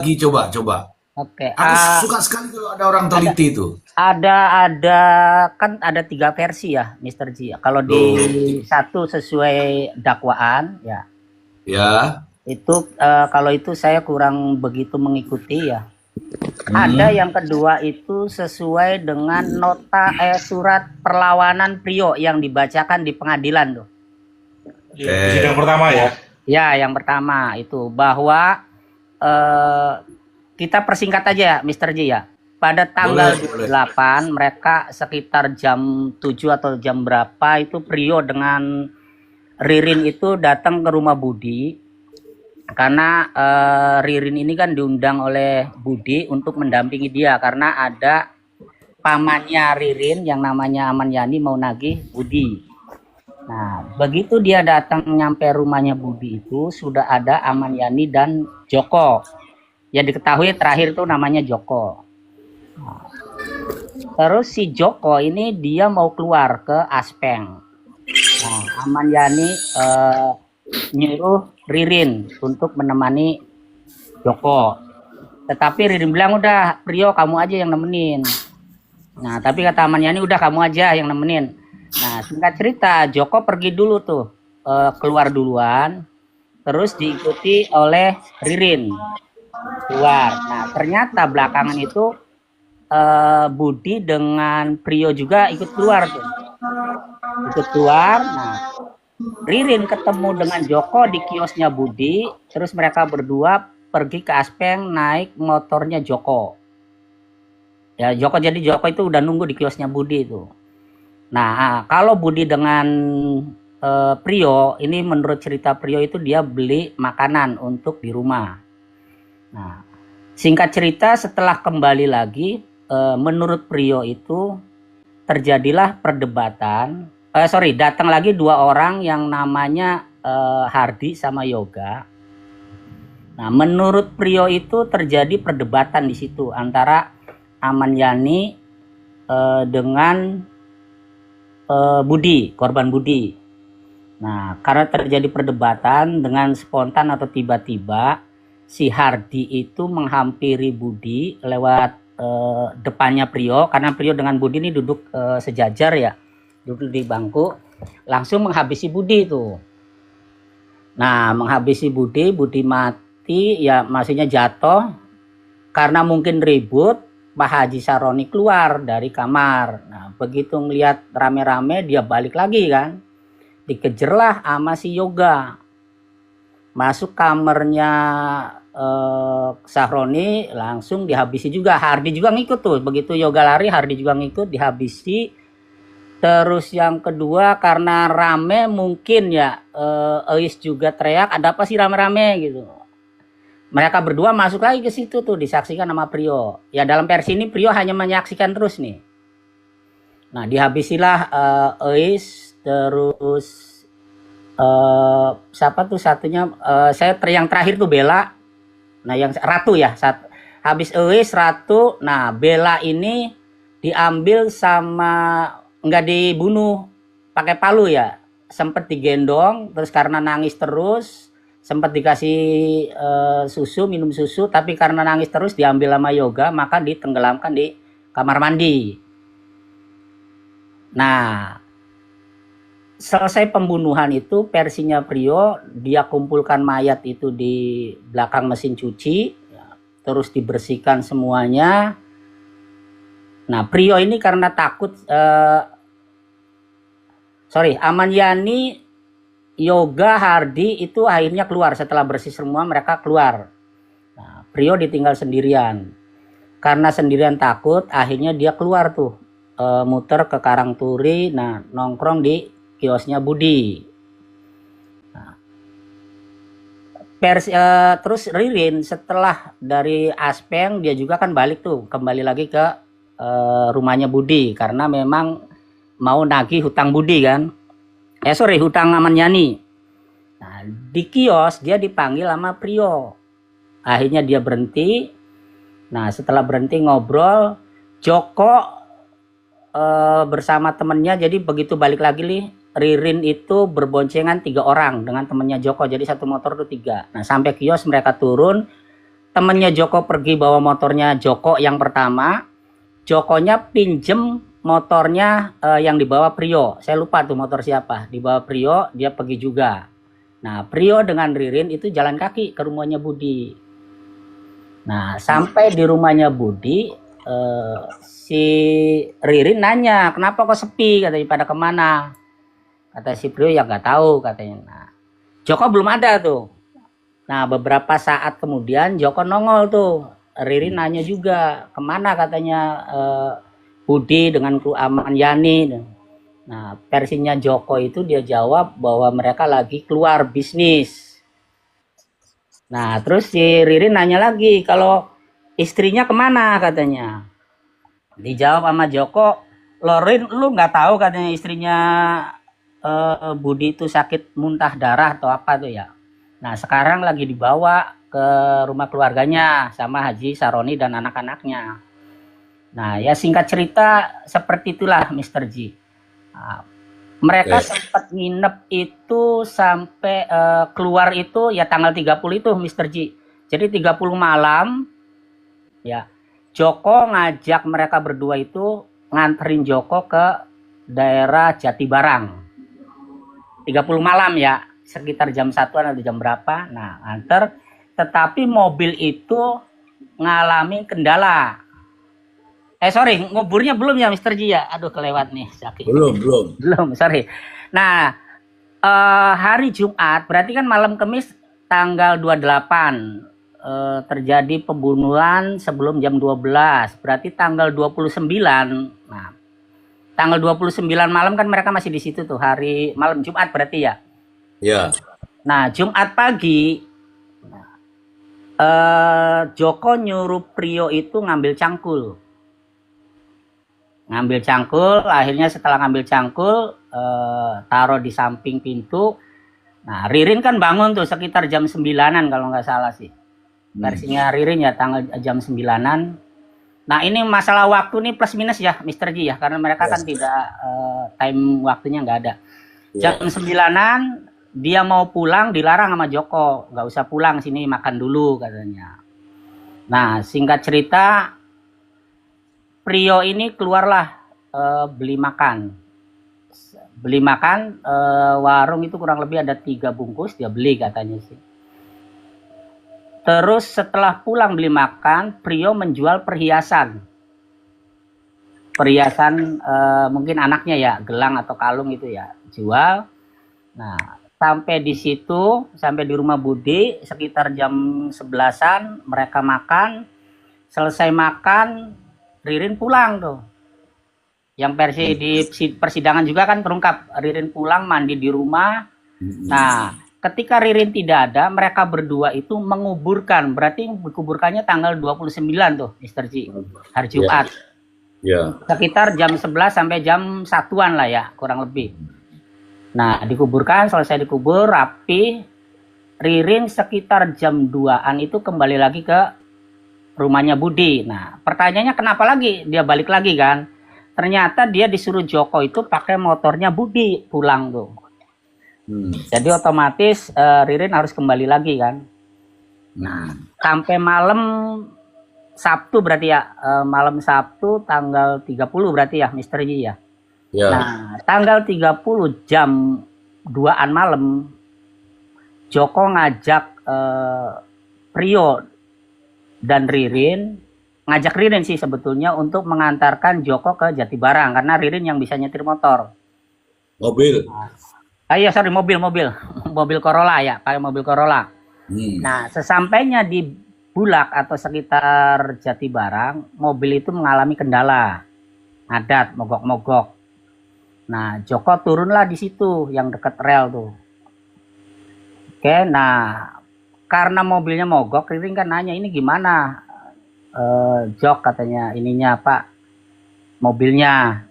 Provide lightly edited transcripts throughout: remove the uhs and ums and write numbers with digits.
lagi coba. Oke, Aku suka sekali kalau ada orang ada teliti itu. ada kan ada 3 versi ya, Mister Ji, ya. Kalau di Loh, satu sesuai dakwaan ya, ya. itu, kalau itu saya kurang begitu mengikuti ya. Ada Hmm, yang kedua itu sesuai dengan surat perlawanan Priyo yang dibacakan di pengadilan tuh. Iya, di sidang oke. pertama ya. Ya, yang pertama itu bahwa, eee, kita persingkat aja ya, Mister J ya. Pada Boleh, tanggal boleh. 28 mereka sekitar jam 7 atau jam berapa itu Priyo dengan Ririn itu datang ke rumah Budi karena Ririn ini kan diundang oleh Budi untuk mendampingi dia karena ada pamannya Ririn yang namanya Aman Yani mau nagih Budi. Nah, begitu dia datang nyampe rumahnya Budi itu sudah ada Aman Yani dan Joko. Ya diketahui terakhir tuh namanya Joko. Terus si Joko ini dia mau keluar ke Aspeng. Nah, Aman Yani nyuruh Ririn untuk menemani Joko. Tetapi Ririn bilang udah Priyo kamu aja yang nemenin. Nah tapi kata Aman Yani udah kamu aja yang nemenin. Nah singkat cerita Joko pergi dulu tuh, keluar duluan. Terus diikuti oleh Ririn keluar. Nah ternyata belakangan itu Budi dengan Priyo juga ikut keluar tuh. Ikut keluar. Nah Ririn ketemu dengan Joko di kiosnya Budi. Terus mereka berdua pergi ke Aspeng naik motornya Joko. Ya Joko itu udah nunggu di kiosnya Budi itu. Nah, kalau Budi dengan Priyo, ini menurut cerita Priyo itu dia beli makanan untuk di rumah. Nah, singkat cerita setelah kembali lagi, menurut Priyo itu terjadilah perdebatan. Datang lagi 2 orang yang namanya Hardi sama Yoga. Nah, menurut Priyo itu terjadi perdebatan di situ antara Aman Yani dengan Budi, korban Budi. Nah, karena terjadi perdebatan dengan spontan atau tiba-tiba, si Hardi itu menghampiri Budi lewat depannya Priyo, karena Priyo dengan Budi ini duduk sejajar ya, duduk di bangku, langsung menghabisi Budi itu. Nah, menghabisi Budi, Budi mati, ya maksudnya jatuh, karena mungkin ribut, Pak Haji Saroni keluar dari kamar. Nah, begitu ngelihat rame-rame dia balik lagi kan. Dikejarlah sama si Yoga. Masuk kamarnya Sahroni langsung dihabisi juga. Hardi juga ngikut tuh. Begitu Yoga lari, Hardi juga ngikut dihabisi. Terus yang kedua karena rame mungkin ya Eis juga teriak ada apa sih rame-rame gitu. Mereka berdua masuk lagi ke situ tuh disaksikan sama Priyo. Ya dalam versi ini Priyo hanya menyaksikan terus nih. Nah dihabisilah Eis terus siapa tuh satunya yang terakhir tuh Bella. Nah yang Ratu ya. Habis Eis Ratu. Nah Bella ini diambil sama nggak dibunuh pakai palu ya. Sempet digendong terus karena nangis terus. Sempat dikasih susu, minum susu, tapi karena nangis terus diambil sama Yoga, maka ditenggelamkan di kamar mandi. Nah, selesai pembunuhan itu versinya Priyo, dia kumpulkan mayat itu di belakang mesin cuci, terus dibersihkan semuanya. Nah, Priyo ini karena takut, Aman Yani, Yoga, Hardi itu akhirnya keluar setelah bersih semua mereka keluar. Nah, Priyo ditinggal sendirian. Karena sendirian takut, akhirnya dia keluar tuh muter ke Karangturi, nah nongkrong di kiosnya Budi. Nah, terus Ririn setelah dari Aspeng dia juga kan balik tuh kembali lagi ke rumahnya Budi karena memang mau nagih hutang Budi kan. Hutang Aman Yani. Nah, di kios dia dipanggil sama Priyo. Akhirnya dia berhenti. Nah, setelah berhenti ngobrol, Joko bersama temennya. Jadi begitu balik lagi nih, Ririn itu berboncengan 3 orang dengan temennya Joko. Jadi satu motor tuh 3. Nah, sampai kios mereka turun. temennya Joko pergi bawa motornya Joko yang pertama, Jokonya pinjem motornya yang dibawa Prio. Saya lupa tuh motor siapa. Dibawa Prio, dia pergi juga. Nah, Prio dengan Ririn itu jalan kaki ke rumahnya Budi. Nah, sampai di rumahnya Budi, si Ririn nanya, kenapa kok sepi? Katanya, pada kemana? Kata si Prio, ya nggak tahu katanya. Nah, Joko belum ada tuh. Nah, beberapa saat kemudian Joko nongol tuh. Ririn nanya juga, kemana katanya Budi dengan kru Aman Yani. Nah, versinya Joko itu dia jawab bahwa mereka lagi keluar bisnis. Nah, terus si Ririn nanya lagi, kalau istrinya kemana katanya. Dijawab sama Joko, Lorin, lu nggak tahu katanya istrinya Budi itu sakit muntah darah atau apa tuh ya. Nah, sekarang lagi dibawa ke rumah keluarganya sama Haji Saroni dan anak-anaknya. Nah, ya singkat cerita seperti itulah Mr. G. Nah, mereka sempat nginep itu sampai keluar itu ya tanggal 30 itu Mr. G. Jadi 30 malam ya Joko ngajak mereka berdua itu nganterin Joko ke daerah Jatibarang. 30 malam ya, sekitar jam 1-an atau jam berapa. Nah, antar, tetapi mobil itu ngalami kendala. Sorry, nguburnya belum ya Mr. Ji ya? Aduh, kelewat nih. Sakit. Belum, sorry. Nah, hari Jumat, berarti kan malam Kamis tanggal 28 terjadi pembunuhan sebelum jam 12. Berarti tanggal 29. Nah, tanggal 29 malam kan mereka masih di situ tuh, hari malam Jumat berarti ya? Ya. Nah, Jumat pagi Joko nyuruh Prio itu ngambil cangkul. Akhirnya setelah ngambil cangkul, taruh di samping pintu. Nah, Ririn kan bangun tuh sekitar jam 9-an kalau nggak salah sih. Versinya Ririn ya tanggal jam 9-an. Nah, ini masalah waktu nih plus minus ya Mr. Ji ya, karena mereka kan tidak time waktunya nggak ada. Jam 9-an dia mau pulang, dilarang sama Joko, nggak usah pulang, sini makan dulu katanya. Nah, singkat cerita, Prio ini keluarlah beli makan, warung itu kurang lebih ada 3 bungkus dia beli katanya sih. Terus setelah pulang beli makan, Prio menjual perhiasan mungkin anaknya ya, gelang atau kalung itu ya, jual. Nah, sampai di situ, sampai di rumah Budi sekitar jam 11-an mereka makan. Selesai makan, Ririn pulang tuh. Yang versi di persidangan juga kan terungkap, Ririn pulang mandi di rumah. Nah, ketika Ririn tidak ada, mereka berdua itu menguburkan. Berarti dikuburkannya tanggal 29 tuh Mr. Ji, hari Jumat. Ya. Sekitar jam 11 sampai jam 1-an lah ya, kurang lebih. Nah, dikuburkan, selesai dikubur, rapi. Ririn sekitar jam 2-an itu kembali lagi ke rumahnya Budi. Nah, pertanyaannya kenapa lagi dia balik lagi kan? Ternyata dia disuruh Joko itu pakai motornya Budi pulang tuh. Jadi otomatis Ririn harus kembali lagi kan. Nah, sampai malam Sabtu berarti ya, malam Sabtu tanggal 30 berarti ya Mr. Ji ya. Ya. Nah, tanggal 30 jam 2-an malam Joko ngajak Prio dan Ririn, ngajak Ririn sih sebetulnya untuk mengantarkan Joko ke Jatibarang karena Ririn yang bisa nyetir motor. Mobil. Iya, sorry, mobil Corolla ya, pakai mobil Corolla. Nah, sesampainya di Bulak atau sekitar Jatibarang, mobil itu mengalami kendala, ngadat, mogok-mogok. Nah, Joko turunlah di situ yang dekat rel tuh. Oke, nah karena mobilnya mogok, Ririn kan nanya ini gimana, Jok katanya ininya Pak, mobilnya.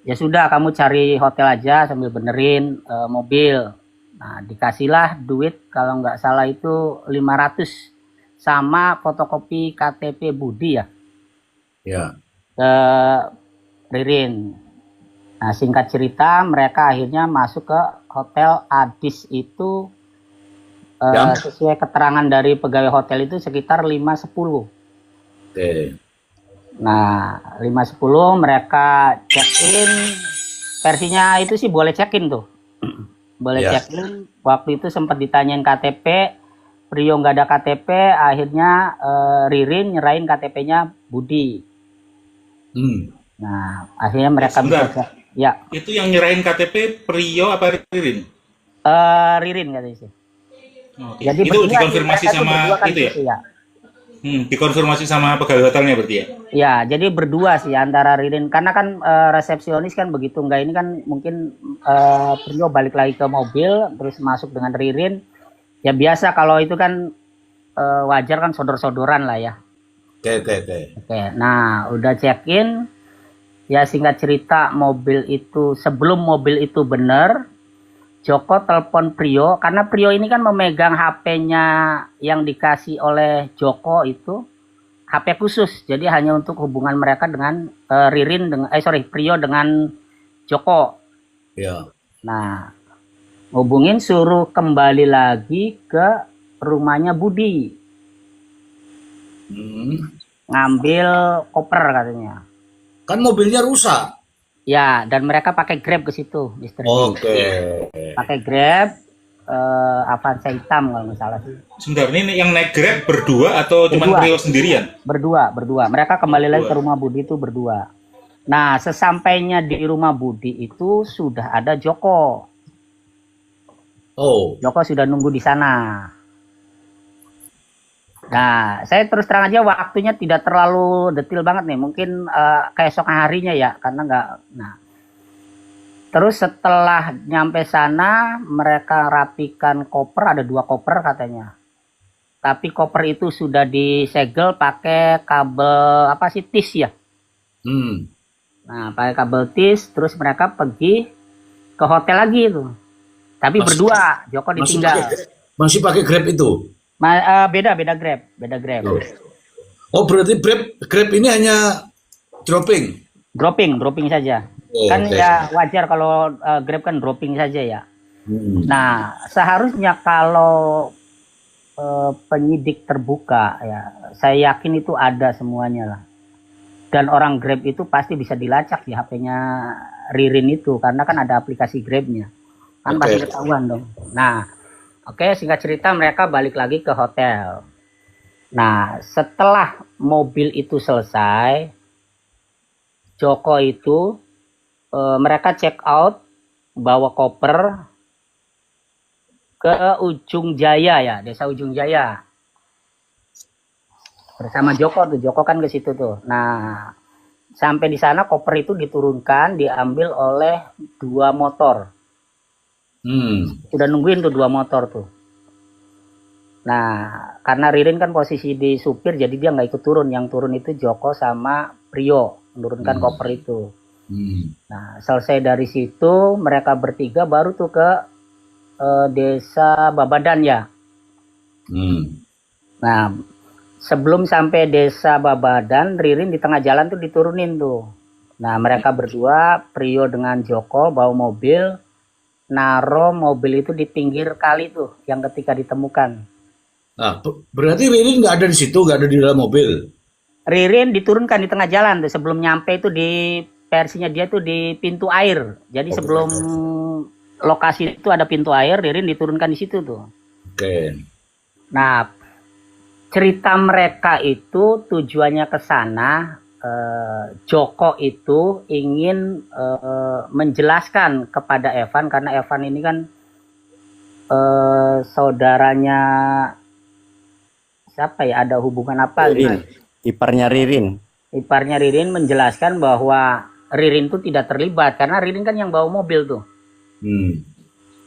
Ya sudah, kamu cari hotel aja sambil benerin mobil. Nah, dikasihlah duit kalau nggak salah itu 500 sama fotokopi KTP Budi ya. Ya. Ke Ririn. Nah, singkat cerita mereka akhirnya masuk ke hotel Adis itu Jam? Sesuai keterangan dari pegawai hotel itu sekitar 5.10. Oke. Nah, 5.10 mereka check-in. Versinya itu sih boleh check-in tuh. Boleh Ya. check-in. Waktu itu sempat ditanyain KTP, Prio nggak ada KTP, akhirnya Ririn nyerahin KTP-nya Budi. Nah, akhirnya mereka Sebentar. bisa ya. Itu yang nyerahin KTP Prio apa Ririn? Ririn katanya sih. Oke. Jadi Itu berdua dikonfirmasi sih, mereka tuh sama berdua kan itu ya? gitu ya. Dikonfirmasi sama pegawai hotelnya berarti ya? Ya, jadi berdua sih antara Ririn, karena kan resepsionis kan begitu enggak ini kan mungkin Prio balik lagi ke mobil terus masuk dengan Ririn. Ya biasa kalau itu kan wajar kan sodor-sodoran lah ya. Oke, nah udah check-in. Ya singkat cerita sebelum mobil itu bener, Joko telepon Prio karena Prio ini kan memegang HP-nya yang dikasih oleh Joko itu HP khusus, jadi hanya untuk hubungan mereka dengan Prio dengan Joko. Ya. Nah, hubungin suruh kembali lagi ke rumahnya Budi, ngambil koper katanya. Kan mobilnya rusak. Ya, dan mereka pakai Grab ke situ, Mr. D. Oke. Pakai Grab, Avanza hitam kalau nggak salah sih. Sebentar, ini yang naik Grab berdua atau cuma Berdua. Prio sendirian? Berdua. Mereka kembali lagi ke rumah Budi itu berdua. Nah, sesampainya di rumah Budi itu sudah ada Joko. Oh. Joko sudah nunggu di sana. Nah, saya terus terang aja waktunya tidak terlalu detail banget nih. Mungkin keesokan harinya ya, karena nggak. Nah, terus setelah nyampe sana, mereka rapikan koper, ada 2 koper katanya. Tapi koper itu sudah disegel pakai kabel apa sih, tis ya. Nah, pakai kabel tis, terus mereka pergi ke hotel lagi itu. Tapi berdua, Joko ditinggal. Masih pakai Grab itu? Beda Grab. Oh, berarti Grab ini hanya Dropping saja. Kan ya wajar kalau Grab kan dropping saja ya. Nah, seharusnya kalau penyidik terbuka ya, saya yakin itu ada semuanya lah. Dan orang Grab itu pasti bisa dilacak di HP-nya Ririn itu, karena kan ada aplikasi Grab-nya. Kan pasti ketahuan dong. Nah, oke, singkat cerita mereka balik lagi ke hotel. Nah, setelah mobil itu selesai, Joko itu mereka check out, bawa koper ke Ujung Jaya ya, desa Ujung Jaya. Bersama Joko tuh, Joko kan ke situ tuh. Nah, sampai di sana koper itu diturunkan, diambil oleh 2 motor. Udah nungguin tuh 2 motor tuh. Nah, karena Ririn kan posisi di supir, jadi dia nggak ikut turun. Yang turun itu Joko sama Prio, menurunkan koper itu. Nah, selesai dari situ, mereka bertiga baru tuh ke desa Babadan ya. Nah, sebelum sampai desa Babadan, Ririn di tengah jalan tuh diturunin tuh. Nah, mereka berdua, Prio dengan Joko, bawa mobil, naro mobil itu di pinggir kali tuh, yang ketika ditemukan. Nah, berarti Ririn nggak ada di situ, nggak ada di dalam mobil. Ririn diturunkan di tengah jalan tuh, sebelum nyampe itu di versinya dia tuh di pintu air. Jadi sebelum lokasi itu ada pintu air, Ririn diturunkan di situ tuh. Oke. Nah, cerita mereka itu tujuannya ke sana. Joko itu ingin menjelaskan kepada Evan, karena Evan ini kan saudaranya siapa ya, ada hubungan apa Ririn, gitu. iparnya Ririn. Iparnya Ririn menjelaskan bahwa Ririn itu tidak terlibat karena Ririn kan yang bawa mobil tuh.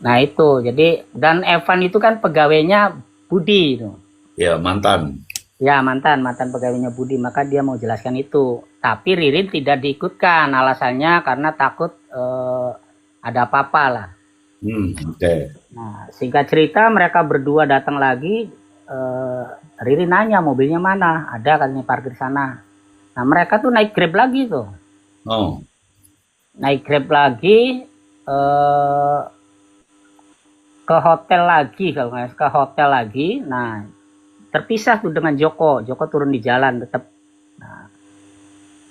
Nah itu, jadi dan Evan itu kan pegawainya Budi itu. Ya, mantan. Ya, mantan pegawainya Budi, maka dia mau jelaskan itu. Tapi Ririn tidak diikutkan, alasannya karena takut ada apa-apa lah. Oke. Nah, singkat cerita mereka berdua datang lagi, Ririn nanya mobilnya mana, ada katanya parkir sana. Nah, mereka tuh naik Grab lagi tuh. Oh. Naik Grab lagi, ke hotel lagi kalau nggak ke hotel lagi. Nah, terpisah tuh dengan Joko. Joko turun di jalan tetap. Nah,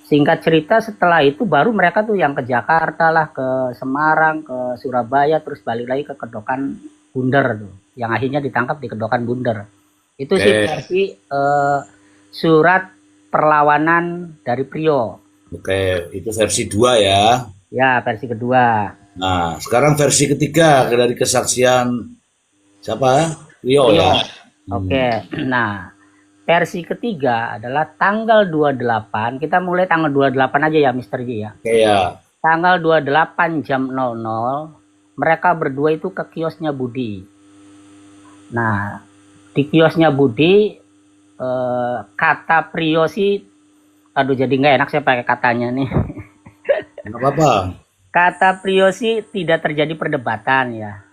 singkat cerita setelah itu baru mereka tuh yang ke Jakarta lah, ke Semarang, ke Surabaya, terus balik lagi ke Kedokan Bunder tuh. Yang akhirnya ditangkap di Kedokan Bunder. Itu sih versi surat perlawanan dari Prio. Oke, itu versi 2 ya. Ya, versi kedua. Nah, sekarang versi ketiga dari kesaksian siapa? Rio ya. Oke. Nah, versi ketiga adalah tanggal 28. Kita mulai tanggal 28 aja ya, Mr. J ya. Oke ya. Tanggal 28 jam 00, mereka berdua itu ke kiosnya Budi. Nah, di kiosnya Budi, kata Prio sih, aduh jadi nggak enak saya pakai katanya nih. Nggak apa-apa. Kata Prio sih tidak terjadi perdebatan ya.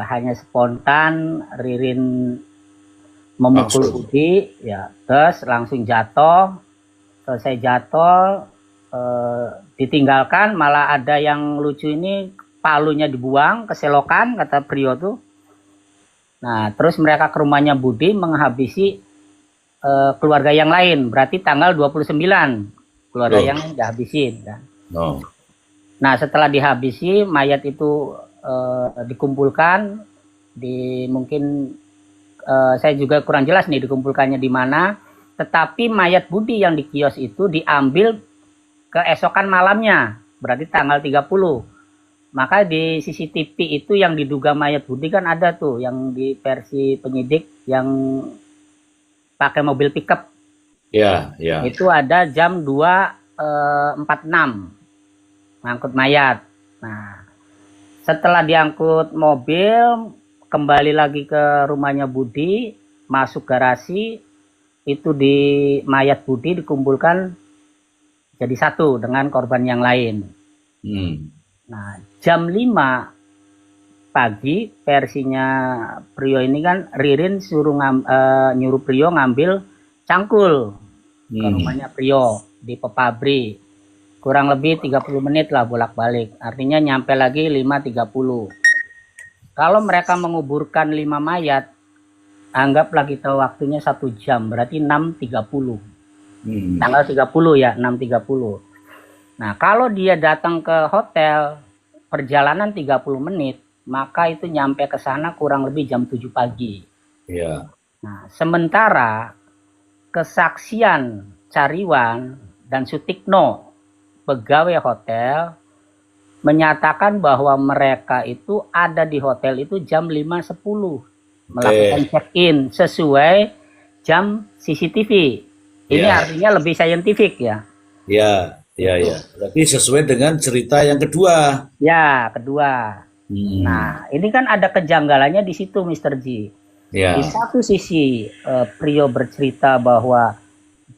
Hanya spontan Ririn memukul Langsung. Budi ya, terus langsung jatuh. Selesai jatuh, ditinggalkan, malah ada yang lucu ini, palunya dibuang ke selokan kata Prio tuh. Nah, terus mereka ke rumahnya Budi menghabisi keluarga yang lain, berarti tanggal 29 keluarga yang dihabisin kan. No. Nah, setelah dihabisi, mayat itu dikumpulkan di mungkin saya juga kurang jelas nih dikumpulkannya di mana, tetapi mayat Budi yang di kios itu diambil keesokan malamnya, berarti tanggal 30. Maka di CCTV itu yang diduga mayat Budi kan ada tuh, yang di versi penyidik yang pakai mobil pickup. Ya, ya. Itu ada jam 2.46 ngangkut mayat. Nah, setelah diangkut mobil, kembali lagi ke rumahnya Budi, masuk garasi, itu di mayat Budi dikumpulkan jadi satu dengan korban yang lain. Nah, jam 5 pagi versinya Prio ini kan, Ririn nyuruh Prio ngambil cangkul ke rumahnya Prio di Pepabri. Kurang lebih 30 menit lah bolak-balik. Artinya nyampe lagi 5.30. Kalau mereka menguburkan 5 mayat, anggaplah kita waktunya 1 jam, berarti 6.30. Tanggal 30 ya, 6.30. Nah, kalau dia datang ke hotel, perjalanan 30 menit, maka itu nyampe ke sana kurang lebih jam 7 pagi. Iya. Nah, sementara kesaksian Cariwan dan Sutikno, pegawai hotel, menyatakan bahwa mereka itu ada di hotel itu jam 5.10 melakukan check-in sesuai jam CCTV. Ini artinya lebih saintifik ya. Ya, ya, ya. Berarti sesuai dengan cerita yang kedua. Ya, kedua. Nah, ini kan ada kejanggalannya di situ, Mr. Ji. Ya. Di satu sisi Prio bercerita bahwa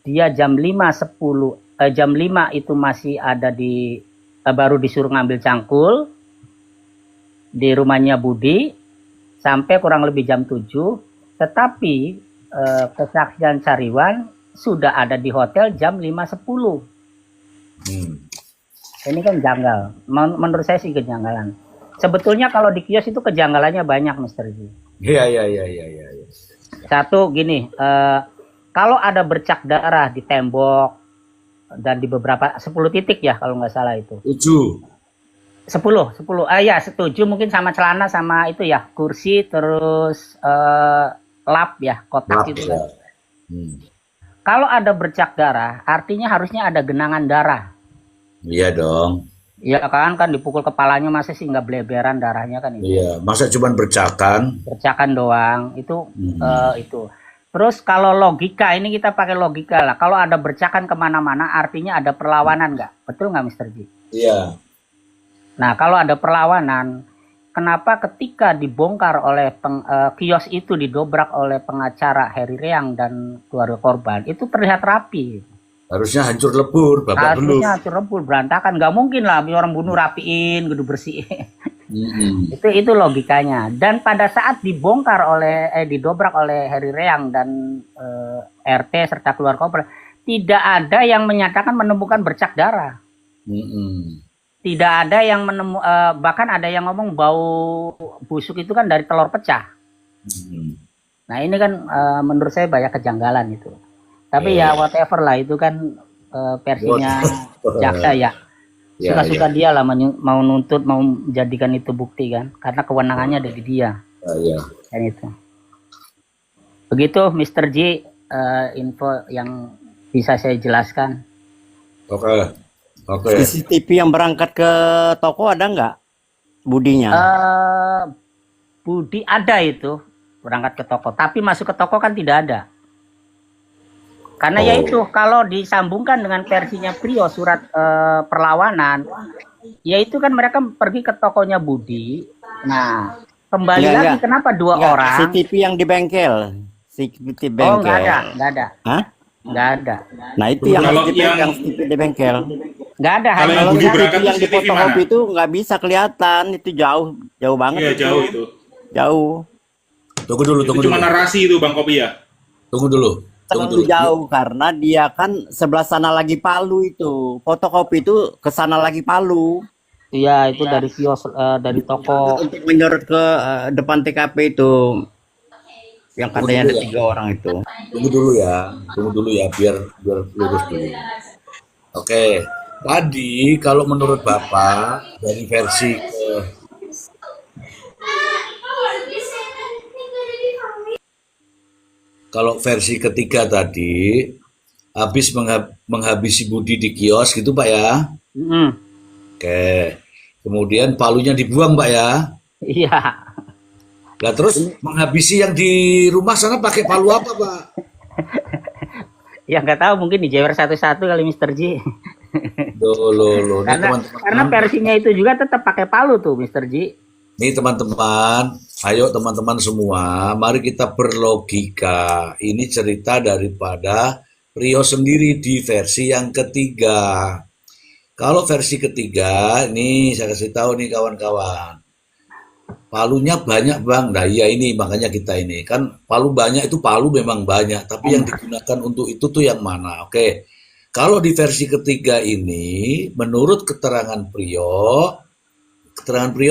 dia jam 5.10 jam 5 itu masih ada di baru disuruh ngambil cangkul di rumahnya Budi sampai kurang lebih jam 7, tetapi kesaksian Cariwan sudah ada di hotel jam 5.10. Ini kan janggal. Menurut saya sih kejanggalan. Sebetulnya kalau di kios itu kejanggalannya banyak, Mr. Ji. Iya, iya, iya, iya, iya. Satu gini, kalau ada bercak darah di tembok dan di beberapa 10 titik ya kalau nggak salah itu. 10. Ya setuju, mungkin sama celana sama itu ya, kursi terus lap ya, kotak gitu kan. Kalau ada bercak darah, artinya harusnya ada genangan darah. Iya dong. Iya kan dipukul kepalanya masa sih nggak bleberan darahnya kan itu. Iya, masa cuman bercakan? Bercakan doang, itu itu. Terus kalau logika, ini kita pakai logika lah. Kalau ada bercakan kemana-mana, artinya ada perlawanan nggak? Betul nggak, Mr. Ji? Iya. Nah, kalau ada perlawanan, kenapa ketika dibongkar oleh kios itu didobrak oleh pengacara Heri Reang dan keluarga korban, itu terlihat rapi. Harusnya hancur lebur, babak belur. Harusnya hancur lebur, berantakan. Nggak mungkin lah orang bunuh rapiin, gitu bersihin. Itu logikanya. Dan pada saat dibongkar didobrak oleh Heri Reang dan RT serta keluarga korban, tidak ada yang menyatakan menemukan bercak darah. tidak ada yang bahkan ada yang ngomong bau busuk itu kan dari telur pecah. Hmm. Nah ini kan menurut saya banyak kejanggalan itu. Tapi ya whatever lah, itu kan versinya jaksa ya. Ya, Suka-suka dia lah mau nuntut, mau menjadikan itu bukti kan, karena kewenangannya ada di dia. ya. Kan itu. Begitu Mr. J, info yang bisa saya jelaskan. Oke. CCTV yang berangkat ke toko ada nggak? Budinya? Budi ada itu berangkat ke toko, tapi masuk ke toko kan tidak ada. Karena ya itu kalau disambungkan dengan versinya Prio surat perlawanan, ya itu kan mereka pergi ke tokonya Budi. Nah, kembali lagi kenapa dua orang? CCTV yang di bengkel. CCTV bengkel. Oh, nggak ada. Hah? Nggak ada. Nah, itu yang Kalau CCTV di bengkel. Nggak ada. Kalau yang Kalau Budi berangkat yang di CCTV fotokopi mana? itu nggak bisa kelihatan, itu jauh banget. Iya, jauh itu. Jauh. Tunggu dulu. Itu cuma narasi itu Bang Kopi ya. Tunggu dulu. Terlalu jauh karena dia kan sebelah sana lagi Palu itu. Fotokopi itu ke sana lagi Palu. Iya, itu dari kios, dari toko. Untuk menyorot ke depan TKP itu. Yang katanya ada 3 orang itu. Tunggu dulu ya, biar lurus dulu. Oke, tadi kalau menurut Bapak dari versi kalau versi ketiga tadi habis menghabisi Budi di kios gitu Pak ya. Oke. Kemudian palunya dibuang Pak ya. Iya. Lah terus menghabisi yang di rumah sana pakai palu apa Pak? Ya nggak tahu, mungkin dijewer satu-satu kali Mr. J. Loh. Nih, Karena versinya itu juga tetap pakai palu tuh Mr. J. Nih teman-teman, ayo teman-teman semua, mari kita berlogika. Ini cerita daripada Rio sendiri di versi yang ketiga. Kalau versi ketiga, ini saya kasih tahu nih kawan-kawan. Palunya banyak Bang. Nah iya ini makanya kita ini. Kan palu banyak itu palu memang banyak. Tapi yang digunakan untuk itu tuh yang mana? Oke. Kalau di versi ketiga ini, menurut keterangan Prio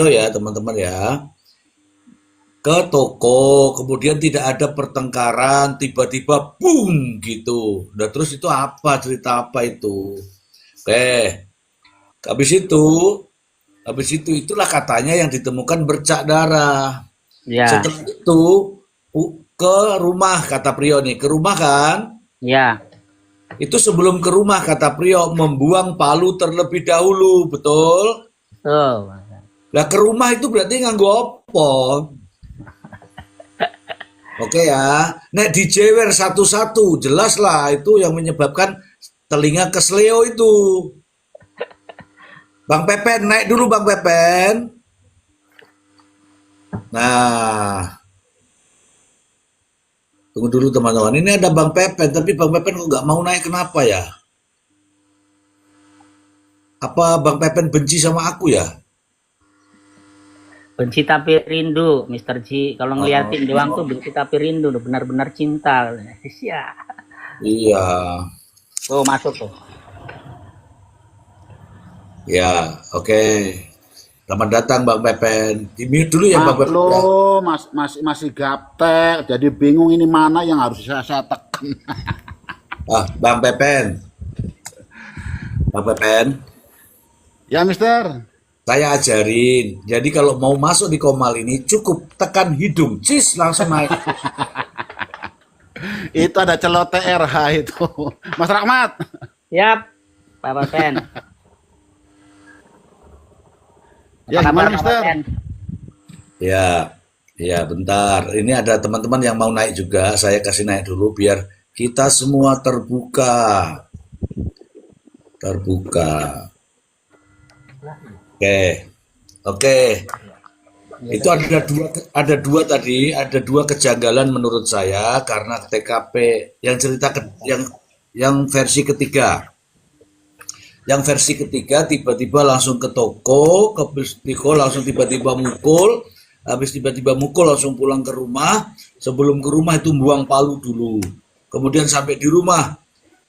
ya teman-teman ya, ke toko, kemudian tidak ada pertengkaran, tiba-tiba boom gitu. Nah terus itu apa, cerita apa itu? Oke, habis itu itulah katanya yang ditemukan bercak darah. Ya. Setelah itu ke rumah kata Prio nih, ke rumah kan? Ya. Itu sebelum ke rumah kata Prio membuang palu terlebih dahulu, betul? Tuh. Lah ke rumah itu berarti nganggo opo? Oke ya. Nek dijewer satu-satu, jelas lah itu yang menyebabkan telinga kesleo itu. Bang Pepen, naik dulu Bang Pepen. Nah. Tunggu dulu teman-teman. Ini ada Bang Pepen, tapi Bang Pepen kok nggak mau naik, kenapa ya? Apa Bang Pepen benci sama aku ya? Benci tapi rindu, Mr. J. Kalau ngeliatin doang tuh benci tapi rindu, udah benar-benar cinta. Iya. Iya. Tuh masuk tuh. Ya, oke. Selamat datang Bang Pepen. Dimute dulu ya Bang Pepen. Lo masih gaptek, jadi bingung ini mana yang harus saya tekan. Bang Pepen. Bang Pepen. Ya, Mister. Saya ajarin. Jadi kalau mau masuk di Komal ini cukup tekan hidung, cis langsung naik. Itu ada celoteh RH itu. Mas Rahmat. Yap, Pak Pepen. Ya, Apa gimana, kabar, Pak Mister? Pepen? Ya, bentar. Ini ada teman-teman yang mau naik juga. Saya kasih naik dulu biar kita semua terbuka. Oke. Itu ada dua tadi, ada dua kejanggalan menurut saya karena TKP yang yang versi ketiga. Yang versi ketiga tiba-tiba langsung ke toko, langsung tiba-tiba mukul, habis tiba-tiba mukul langsung pulang ke rumah. Sebelum ke rumah itu buang palu dulu. Kemudian sampai di rumah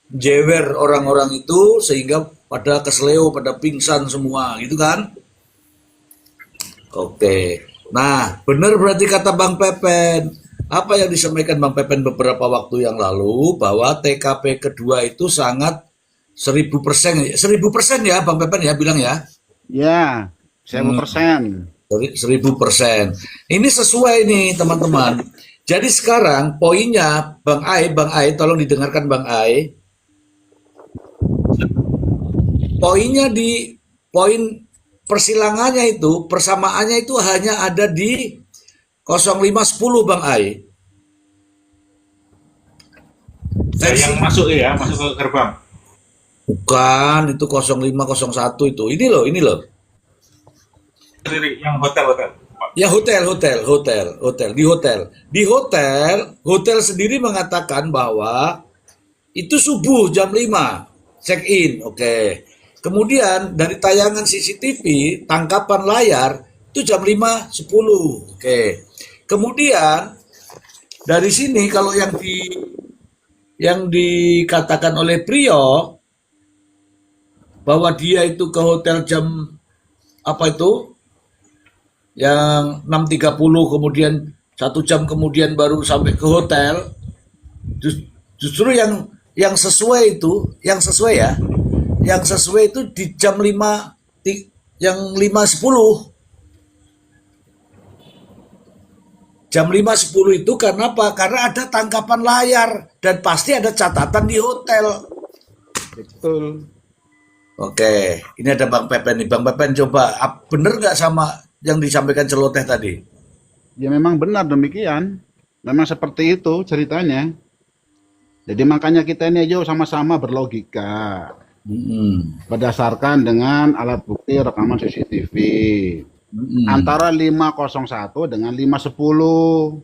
jewer orang-orang itu sehingga pada kesleo, pada pingsan semua, gitu kan? Oke. Nah, benar berarti kata Bang Pepen. Apa yang disampaikan Bang Pepen beberapa waktu yang lalu bahwa TKP kedua itu sangat 1000%, 1000% ya Bang Pepen ya bilang ya. Ya, 1000%. 1000%. Ini sesuai nih teman-teman. Jadi sekarang poinnya Bang Ai, tolong didengarkan Bang Ai. Poinnya di poin persilangannya itu, persamaannya itu hanya ada di 0510 Bang Ai. Yang masuk ya, masuk ke gerbang. Bukan, itu 0501 itu. Ini loh. Yang hotel. Ya hotel. Di hotel sendiri mengatakan bahwa itu subuh jam 5 check in. Oke. Kemudian dari tayangan CCTV, tangkapan layar itu jam 5.10. Oke. Kemudian dari sini kalau yang dikatakan oleh Prio bahwa dia itu ke hotel jam apa itu? Yang 6.30 kemudian 1 jam kemudian baru sampai ke hotel. Justru yang sesuai itu, yang sesuai itu di jam 5 yang 5.10. Jam 5.10 itu karena apa? Karena ada tangkapan layar dan pasti ada catatan di hotel. Betul. Oke, ini ada Bang Pepen nih. Bang Pepen coba, bener nggak sama yang disampaikan celoteh tadi? Ya memang benar demikian. Memang seperti itu ceritanya. Jadi makanya kita ini aja sama-sama berlogika. Berdasarkan dengan alat bukti rekaman CCTV. Antara 501 dengan 510.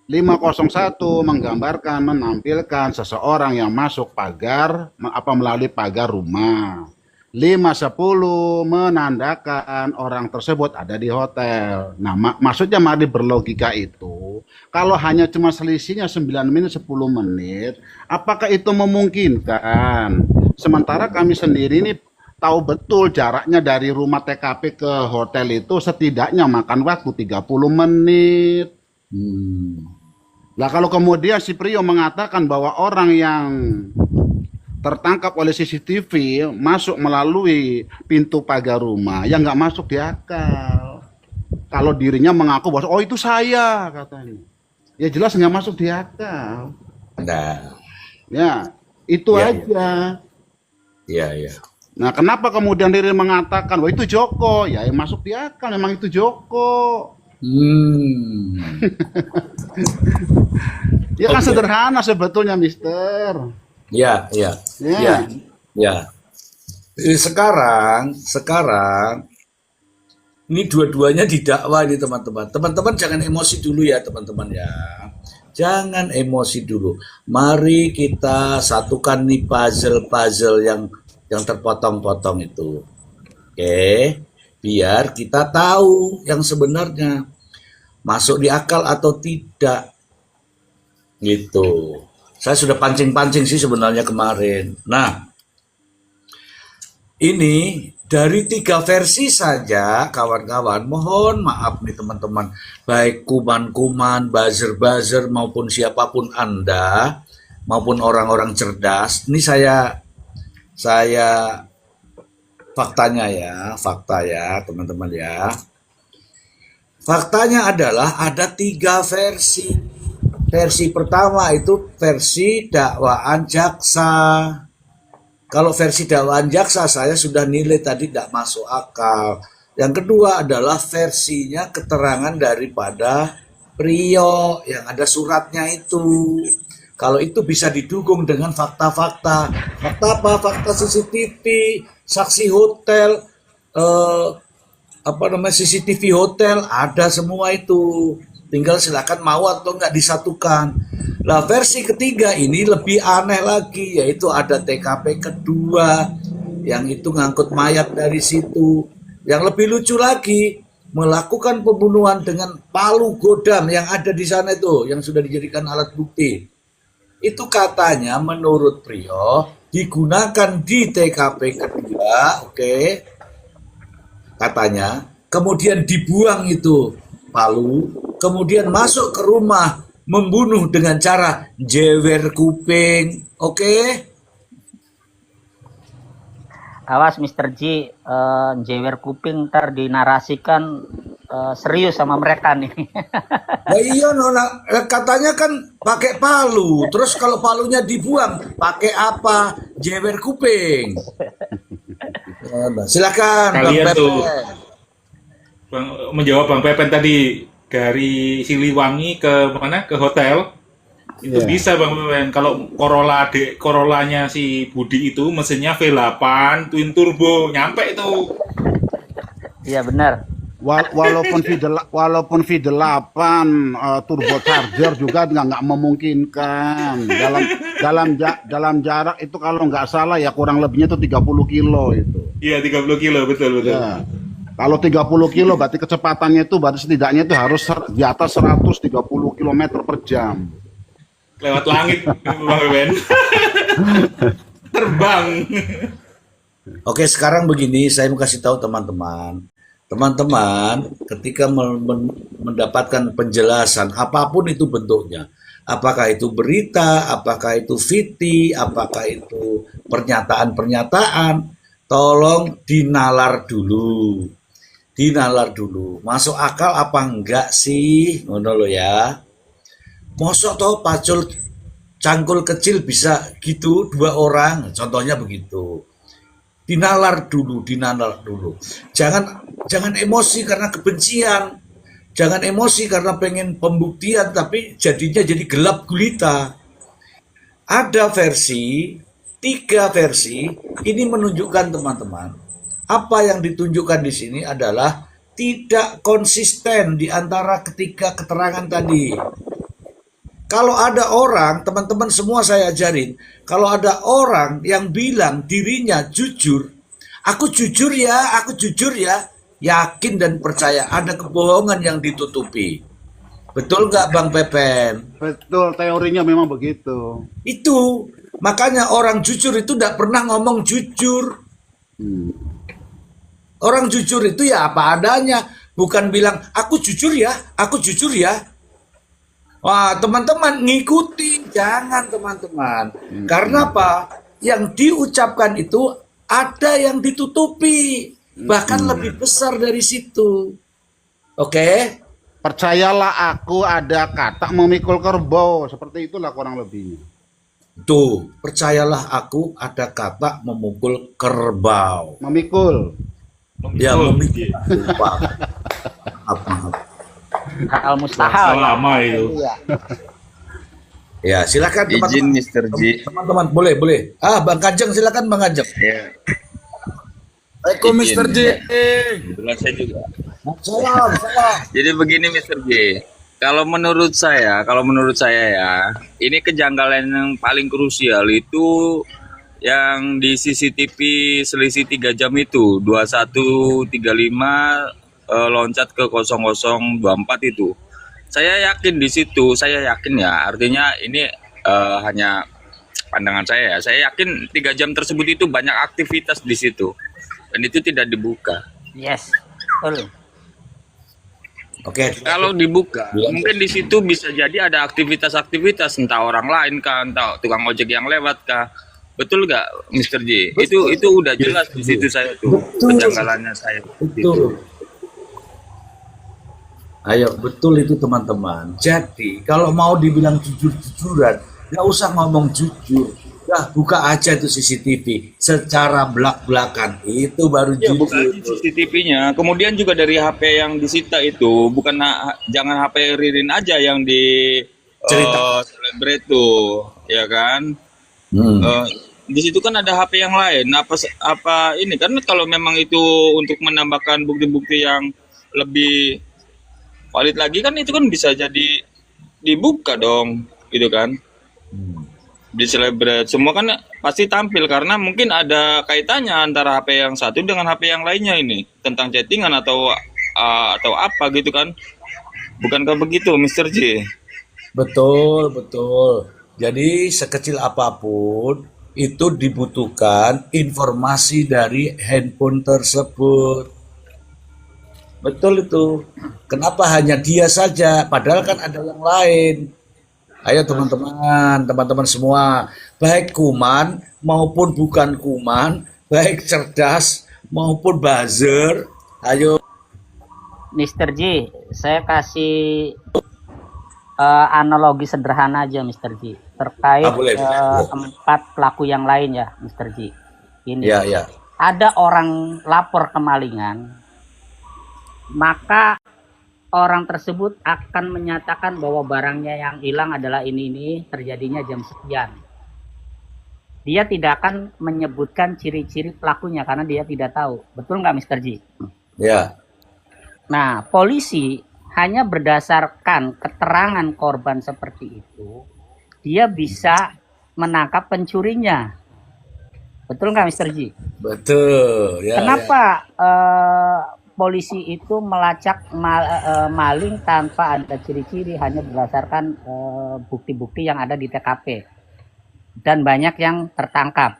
501 menggambarkan, menampilkan seseorang yang masuk pagar, melalui pagar rumah. 510 menandakan orang tersebut ada di hotel. Nah, maksudnya mari berlogika itu, kalau hanya cuma selisihnya 9 menit, 10 menit, apakah itu memungkinkan? Sementara kami sendiri ini tahu betul jaraknya dari rumah TKP ke hotel itu setidaknya makan waktu 30 menit. Nah, kalau kemudian si Prio mengatakan bahwa orang yang tertangkap oleh CCTV masuk melalui pintu pagar rumah, yang nggak masuk di akal. Kalau dirinya mengaku bahwa oh itu saya katanya, ya jelas nggak masuk di akal. Nah, Ya itu ya, aja. ya. Nah, kenapa kemudian Ririn mengatakan wah itu Joko? Ya yang masuk di akal memang itu Joko. Ya kan Oke. sederhana sebetulnya, Mister. Ya. Sekarang ini dua-duanya didakwa ini teman-teman. Teman-teman jangan emosi dulu ya teman-teman ya. Jangan emosi dulu. Mari kita satukan nih puzzle-puzzle yang terpotong-potong itu. Oke, biar kita tahu yang sebenarnya masuk di akal atau tidak. Gitu. Saya sudah pancing-pancing sih sebenarnya kemarin. Nah, ini dari 3 versi saja kawan-kawan. Mohon maaf nih teman-teman. Baik kuman-kuman, buzzer-buzzer maupun siapapun Anda, maupun orang-orang cerdas. Ini saya faktanya ya, fakta ya teman-teman ya. Faktanya adalah ada 3 versi. Versi pertama itu versi dakwaan jaksa. Kalau versi dakwaan jaksa saya sudah nilai tadi tidak masuk akal. Yang kedua adalah versinya keterangan daripada Prio yang ada suratnya itu. Kalau itu bisa didukung dengan fakta-fakta. Fakta apa? Fakta CCTV, saksi hotel, CCTV hotel, ada semua itu. Tinggal silakan mau atau enggak disatukan. Nah, versi ketiga ini lebih aneh lagi, yaitu ada TKP kedua yang itu ngangkut mayat dari situ. Yang lebih lucu lagi, melakukan pembunuhan dengan palu godam yang ada di sana itu, yang sudah dijadikan alat bukti. itu katanya menurut Priyo digunakan di TKP kedua, oke, katanya, kemudian dibuang itu palu, kemudian masuk ke rumah membunuh dengan cara jewer kuping, oke? Awas Mr. J, jewer kuping ntar dinarasikan serius sama mereka nih. Ya iya Nona, katanya kan pakai palu, terus kalau palunya dibuang pakai apa? Jewer kuping. Silakan Bang Kalian Pepe. tuh menjawab Bang Pepen tadi dari Siliwangi ke mana? Ke hotel. Itu Iya. bisa Bang Pepen. Kalau Corollanya si Budi itu mesinnya V8 twin turbo, nyampe itu. Iya benar. Walaupun V8 turbocharger juga nggak memungkinkan dalam jarak itu, kalau nggak salah ya kurang lebihnya itu 30 kilo itu. Iya 30 kilo, betul. Ya. Kalau 30 kilo berarti kecepatannya itu berarti setidaknya itu harus di atas 130 km per jam. Lewat langit Bang Pepen. Terbang. Oke, sekarang begini, saya mau kasih tahu teman-teman. Teman-teman, ketika mendapatkan penjelasan apapun itu bentuknya, apakah itu berita, apakah itu VT, apakah itu pernyataan-pernyataan, tolong dinalar dulu. Dinalar dulu. Masuk akal apa enggak sih? Ngono lo ya. Mosok toh pacul cangkul kecil bisa gitu 2 orang, contohnya begitu. Dinalar dulu. Jangan emosi karena kebencian. Jangan emosi karena pengen pembuktian, tapi jadinya jadi gelap gulita. Ada 3 versi, ini menunjukkan teman-teman, apa yang ditunjukkan di sini adalah tidak konsisten di antara ketiga keterangan tadi. Kalau ada orang, teman-teman semua saya ajarin, kalau ada orang yang bilang dirinya jujur, aku jujur ya, yakin dan percaya ada kebohongan yang ditutupi. Betul nggak Bang Pepen? Betul, teorinya memang begitu. Itu, makanya orang jujur itu tidak pernah ngomong jujur. Orang jujur itu ya apa adanya, bukan bilang aku jujur ya. Wah, teman-teman ngikuti, jangan teman-teman. Karena apa? Yang diucapkan itu ada yang ditutupi, bahkan lebih besar dari situ. Oke? Percayalah aku ada kata memikul kerbau, seperti itulah kurang lebihnya. Tuh, percayalah aku ada kata memukul kerbau. Memikul. Ya, memikul. Maaf. Hal mustahil. Lama itu. Iya. Ya, silakan Izin teman-teman. Mr. J. Teman-teman, boleh. Bang Kajeng, silakan Bang Kajeng. Ya, Assalamualaikum izin. Mr. J. Kebetulan saya juga. Salam. Jadi begini Mr. J. Kalau menurut saya ya, ini kejanggalan yang paling krusial itu yang di CCTV selisih 3 jam itu, 21.35 loncat ke 00.24 itu. Saya yakin di situ, ya, artinya ini hanya pandangan saya ya. Saya yakin 3 jam tersebut itu banyak aktivitas di situ. Dan itu tidak dibuka. Yes. Betul. Oke. Kalau dibuka, mungkin di situ bisa jadi ada aktivitas-aktivitas, entah orang lain kah, entah tukang ojek yang lewat kah. Betul nggak, Mr. J? Itu udah jelas di situ saya tuh kejanggalannya saya. Betul. Ayo, betul itu teman-teman. Jadi, kalau mau dibilang jujur-jujuran, nggak usah ngomong jujur. Dah, buka aja itu CCTV secara belak-belakan. Itu baru Ya, jujur. buka aja CCTV-nya. Kemudian juga dari HP yang disita itu, bukan jangan HP Ririn aja yang di Cerita. Celebrate tuh, ya kan? Di situ kan ada HP yang lain. Apa ini kan kalau memang itu untuk menambahkan bukti-bukti yang lebih valid lagi kan itu kan bisa jadi dibuka dong, gitu kan? Di Celebrate semua kan pasti tampil karena mungkin ada kaitannya antara HP yang satu dengan HP yang lainnya ini tentang chattingan atau apa gitu kan? Bukankah begitu, Mr. J? Betul. Jadi sekecil apapun itu dibutuhkan informasi dari handphone tersebut. Betul itu. Kenapa hanya dia saja? Padahal kan ada yang lain. Ayo teman-teman, teman-teman semua, baik kuman maupun bukan kuman, baik cerdas maupun buzzer, ayo. Mr. J, saya kasih analogi sederhana aja, Mr. J, terkait Boleh. 4 pelaku yang lain ya, Mr. J. Ini Ya. ada orang lapor kemalingan, maka orang tersebut akan menyatakan bahwa barangnya yang hilang adalah ini terjadinya jam sekian. Dia tidak akan menyebutkan ciri-ciri pelakunya karena dia tidak tahu. Betul nggak, Mr. J? Ya. Nah, polisi hanya berdasarkan keterangan korban seperti itu, dia bisa menangkap pencurinya. Betul nggak, Mr. J? Betul. Ya, Kenapa polisi itu melacak maling tanpa ada ciri-ciri, hanya berdasarkan bukti-bukti yang ada di TKP, dan banyak yang tertangkap,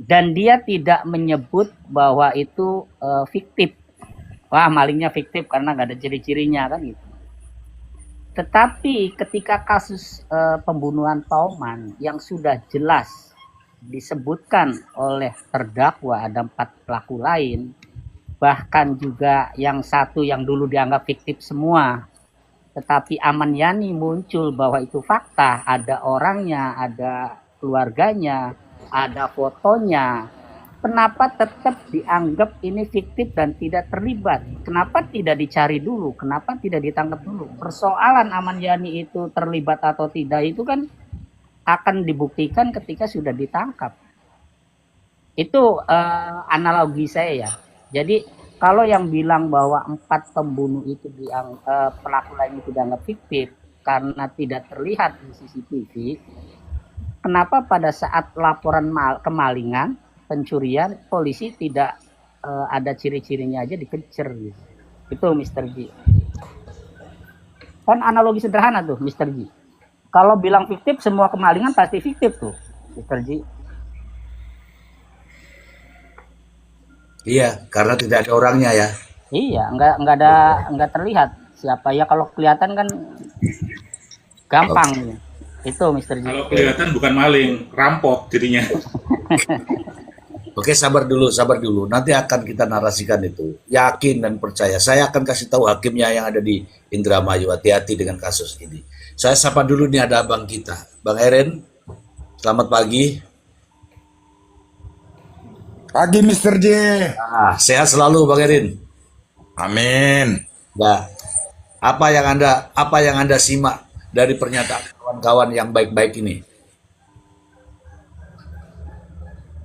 dan dia tidak menyebut bahwa itu fiktif. Wah, malingnya fiktif karena nggak ada ciri-cirinya kan gitu. Tetapi ketika kasus pembunuhan Pauman yang sudah jelas disebutkan oleh terdakwa ada 4 pelaku lain, bahkan juga yang satu yang dulu dianggap fiktif semua, tetapi Aman Yani muncul bahwa itu fakta, ada orangnya, ada keluarganya, ada fotonya. Kenapa tetap dianggap ini fiktif dan tidak terlibat? Kenapa tidak dicari dulu? Kenapa tidak ditangkap dulu? Persoalan Aman Yani itu terlibat atau tidak itu kan akan dibuktikan ketika sudah ditangkap. Itu analogi saya ya. Jadi kalau yang bilang bahwa 4 pembunuh itu pelaku lain itu dianggap fiktif karena tidak terlihat di CCTV, kenapa pada saat laporan kemalingan, pencurian, polisi tidak ada ciri-cirinya aja dikejar gitu? Itu Mr. J. Kan analogi sederhana tuh, Mr. J. Kalau bilang fiktif, semua kemalingan pasti fiktif tuh, Mr. J. Iya, karena tidak ada orangnya ya. Iya, nggak terlihat siapa ya. Kalau kelihatan kan gampang. Itu Mr. J. Kalau kelihatan bukan maling, rampok jadinya. Oke, sabar dulu. Nanti akan kita narasikan itu. Yakin dan percaya. Saya akan kasih tahu hakimnya yang ada di Indramayu. Hati-hati dengan kasus ini. Saya sapa dulu nih, ada abang kita, Bang Eren. Selamat pagi. Pagi Mr. J. Sehat selalu Bang Erin. Amin. Nah, apa yang anda simak dari pernyataan kawan-kawan yang baik-baik ini?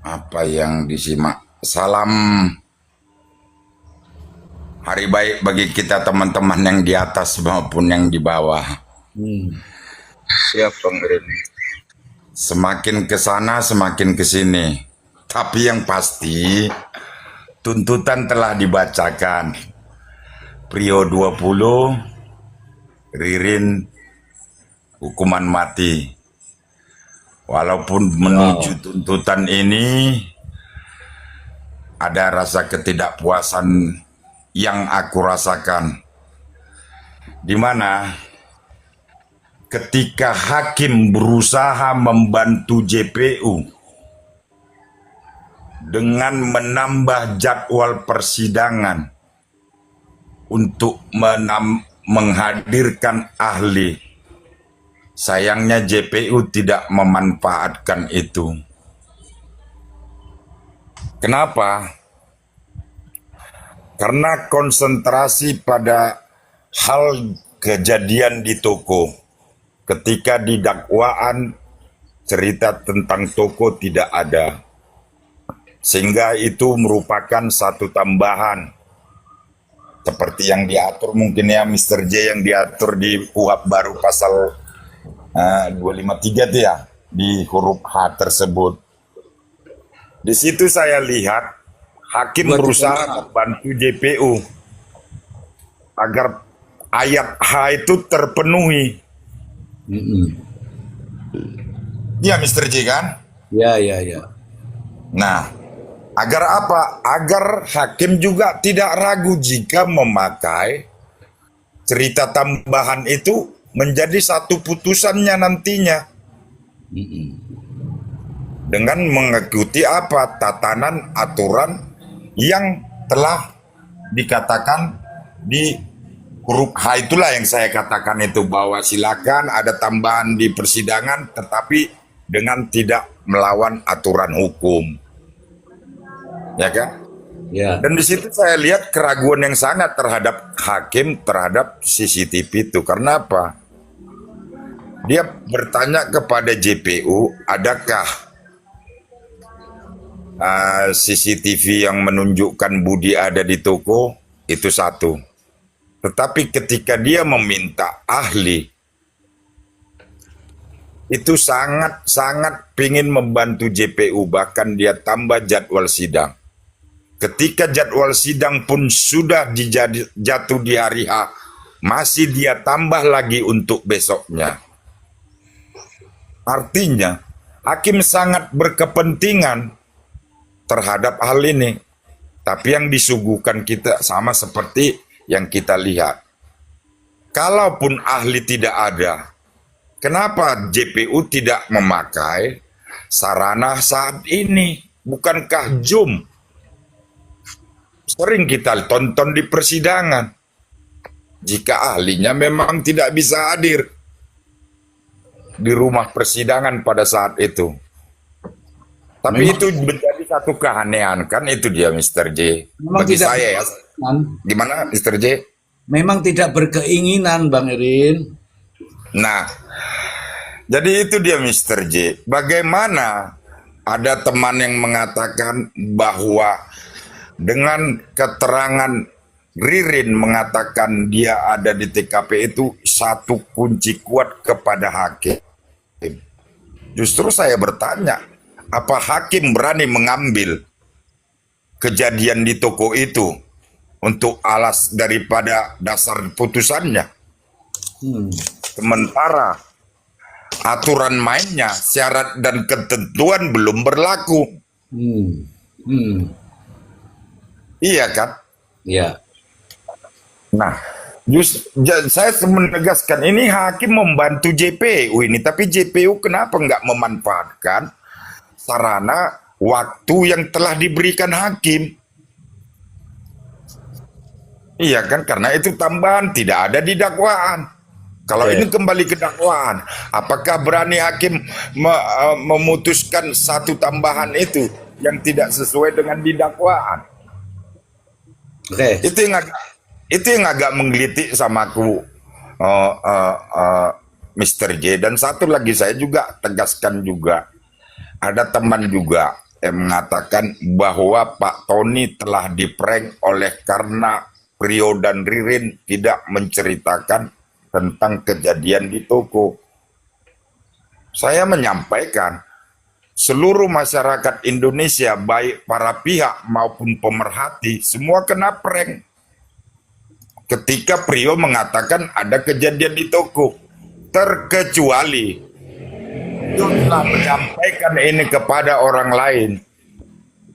Apa yang disimak? Salam hari baik bagi kita teman-teman yang di atas maupun yang di bawah. Siap Bang Erin. Semakin ke sana semakin ke sini. Tapi yang pasti tuntutan telah dibacakan. Prio 20, Ririn hukuman mati. Walaupun menuju tuntutan ini ada rasa ketidakpuasan yang aku rasakan, di mana ketika hakim berusaha membantu JPU dengan menambah jadwal persidangan untuk menghadirkan ahli, sayangnya JPU tidak memanfaatkan itu. Kenapa? Karena konsentrasi pada hal kejadian di toko. Ketika di dakwaan cerita tentang toko tidak ada. Sehingga itu merupakan satu tambahan. Seperti yang diatur mungkin ya Mr. J, yang diatur di KUHP baru pasal 253 itu ya, di huruf H tersebut. Di situ saya lihat hakim berusaha membantu JPU agar ayat H itu terpenuhi. Iya, Mr. J kan? Ya, ya, ya. Nah, agar apa? Agar hakim juga tidak ragu jika memakai cerita tambahan itu menjadi satu putusannya nantinya. Dengan mengikuti apa? Tatanan aturan yang telah dikatakan di huruf H, itulah yang saya katakan itu, bahwa silakan ada tambahan di persidangan tetapi dengan tidak melawan aturan hukum. Ya kan? Ya. Dan di situ saya lihat keraguan yang sangat terhadap hakim terhadap CCTV itu. Karena apa? Dia bertanya kepada JPU, adakah CCTV yang menunjukkan Budi ada di toko? Itu satu. Tetapi ketika dia meminta ahli, itu sangat-sangat ingin membantu JPU, bahkan dia tambah jadwal sidang. Ketika jadwal sidang pun sudah jatuh di hari H, masih dia tambah lagi untuk besoknya. Artinya, hakim sangat berkepentingan terhadap hal ini. Tapi yang disuguhkan kita sama seperti yang kita lihat. Kalaupun ahli tidak ada, kenapa JPU tidak memakai sarana saat ini? Bukankah Zoom? Sering kita tonton di persidangan. Jika ahlinya memang tidak bisa hadir di rumah persidangan pada saat itu. Tapi Memang- itu menjadi satu keanehan, kan itu dia Mr. J. Memang Bagi tidak saya ya. berkeinginan. Gimana Mr. J? Memang tidak berkeinginan, Bang Irin. Nah, jadi itu dia Mr. J. Bagaimana ada teman yang mengatakan bahwa dengan keterangan Ririn mengatakan dia ada di TKP itu satu kunci kuat kepada hakim. Justru saya bertanya, apa hakim berani mengambil kejadian di toko itu untuk alas daripada dasar putusannya? Sementara aturan mainnya, syarat dan ketentuan belum berlaku. Iya kan? Ya. Nah, saya menegaskan ini hakim membantu JPU ini, tapi JPU kenapa nggak memanfaatkan sarana waktu yang telah diberikan hakim? Iya kan, karena itu tambahan tidak ada di dakwaan. Kalau ini kembali ke dakwaan, apakah berani hakim memutuskan satu tambahan itu yang tidak sesuai dengan di dakwaan? Oke. Itu yang agak menggelitik sama aku, Mr. J. Dan satu lagi saya juga tegaskan juga, ada teman juga yang mengatakan bahwa Pak Tony telah diprank oleh karena Prio dan Ririn tidak menceritakan tentang kejadian di toko. Saya menyampaikan seluruh masyarakat Indonesia, baik para pihak maupun pemerhati, semua kena prank. Ketika Prio mengatakan ada kejadian di toko, terkecuali dia telah menyampaikan ini kepada orang lain.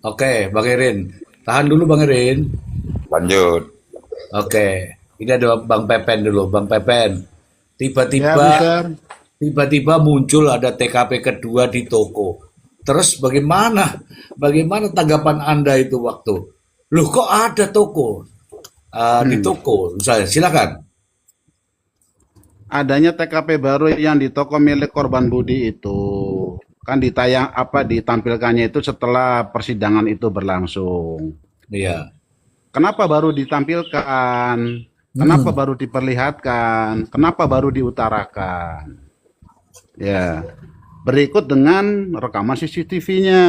Oke, Bang Irin. Tahan dulu, Bang Irin. Lanjut. Oke. Ini ada Bang Pepen dulu, Bang Pepen. Ya, Mister. Tiba-tiba muncul ada TKP kedua di toko. Terus bagaimana tanggapan Anda itu waktu? Loh, kok ada toko? Di toko, misalnya, silakan. Adanya TKP baru yang di toko milik korban Budi itu kan ditampilkannya itu setelah persidangan itu berlangsung. Iya. Kenapa baru ditampilkan? Kenapa baru diperlihatkan? Kenapa baru diutarakan? Ya, berikut dengan rekaman CCTV-nya.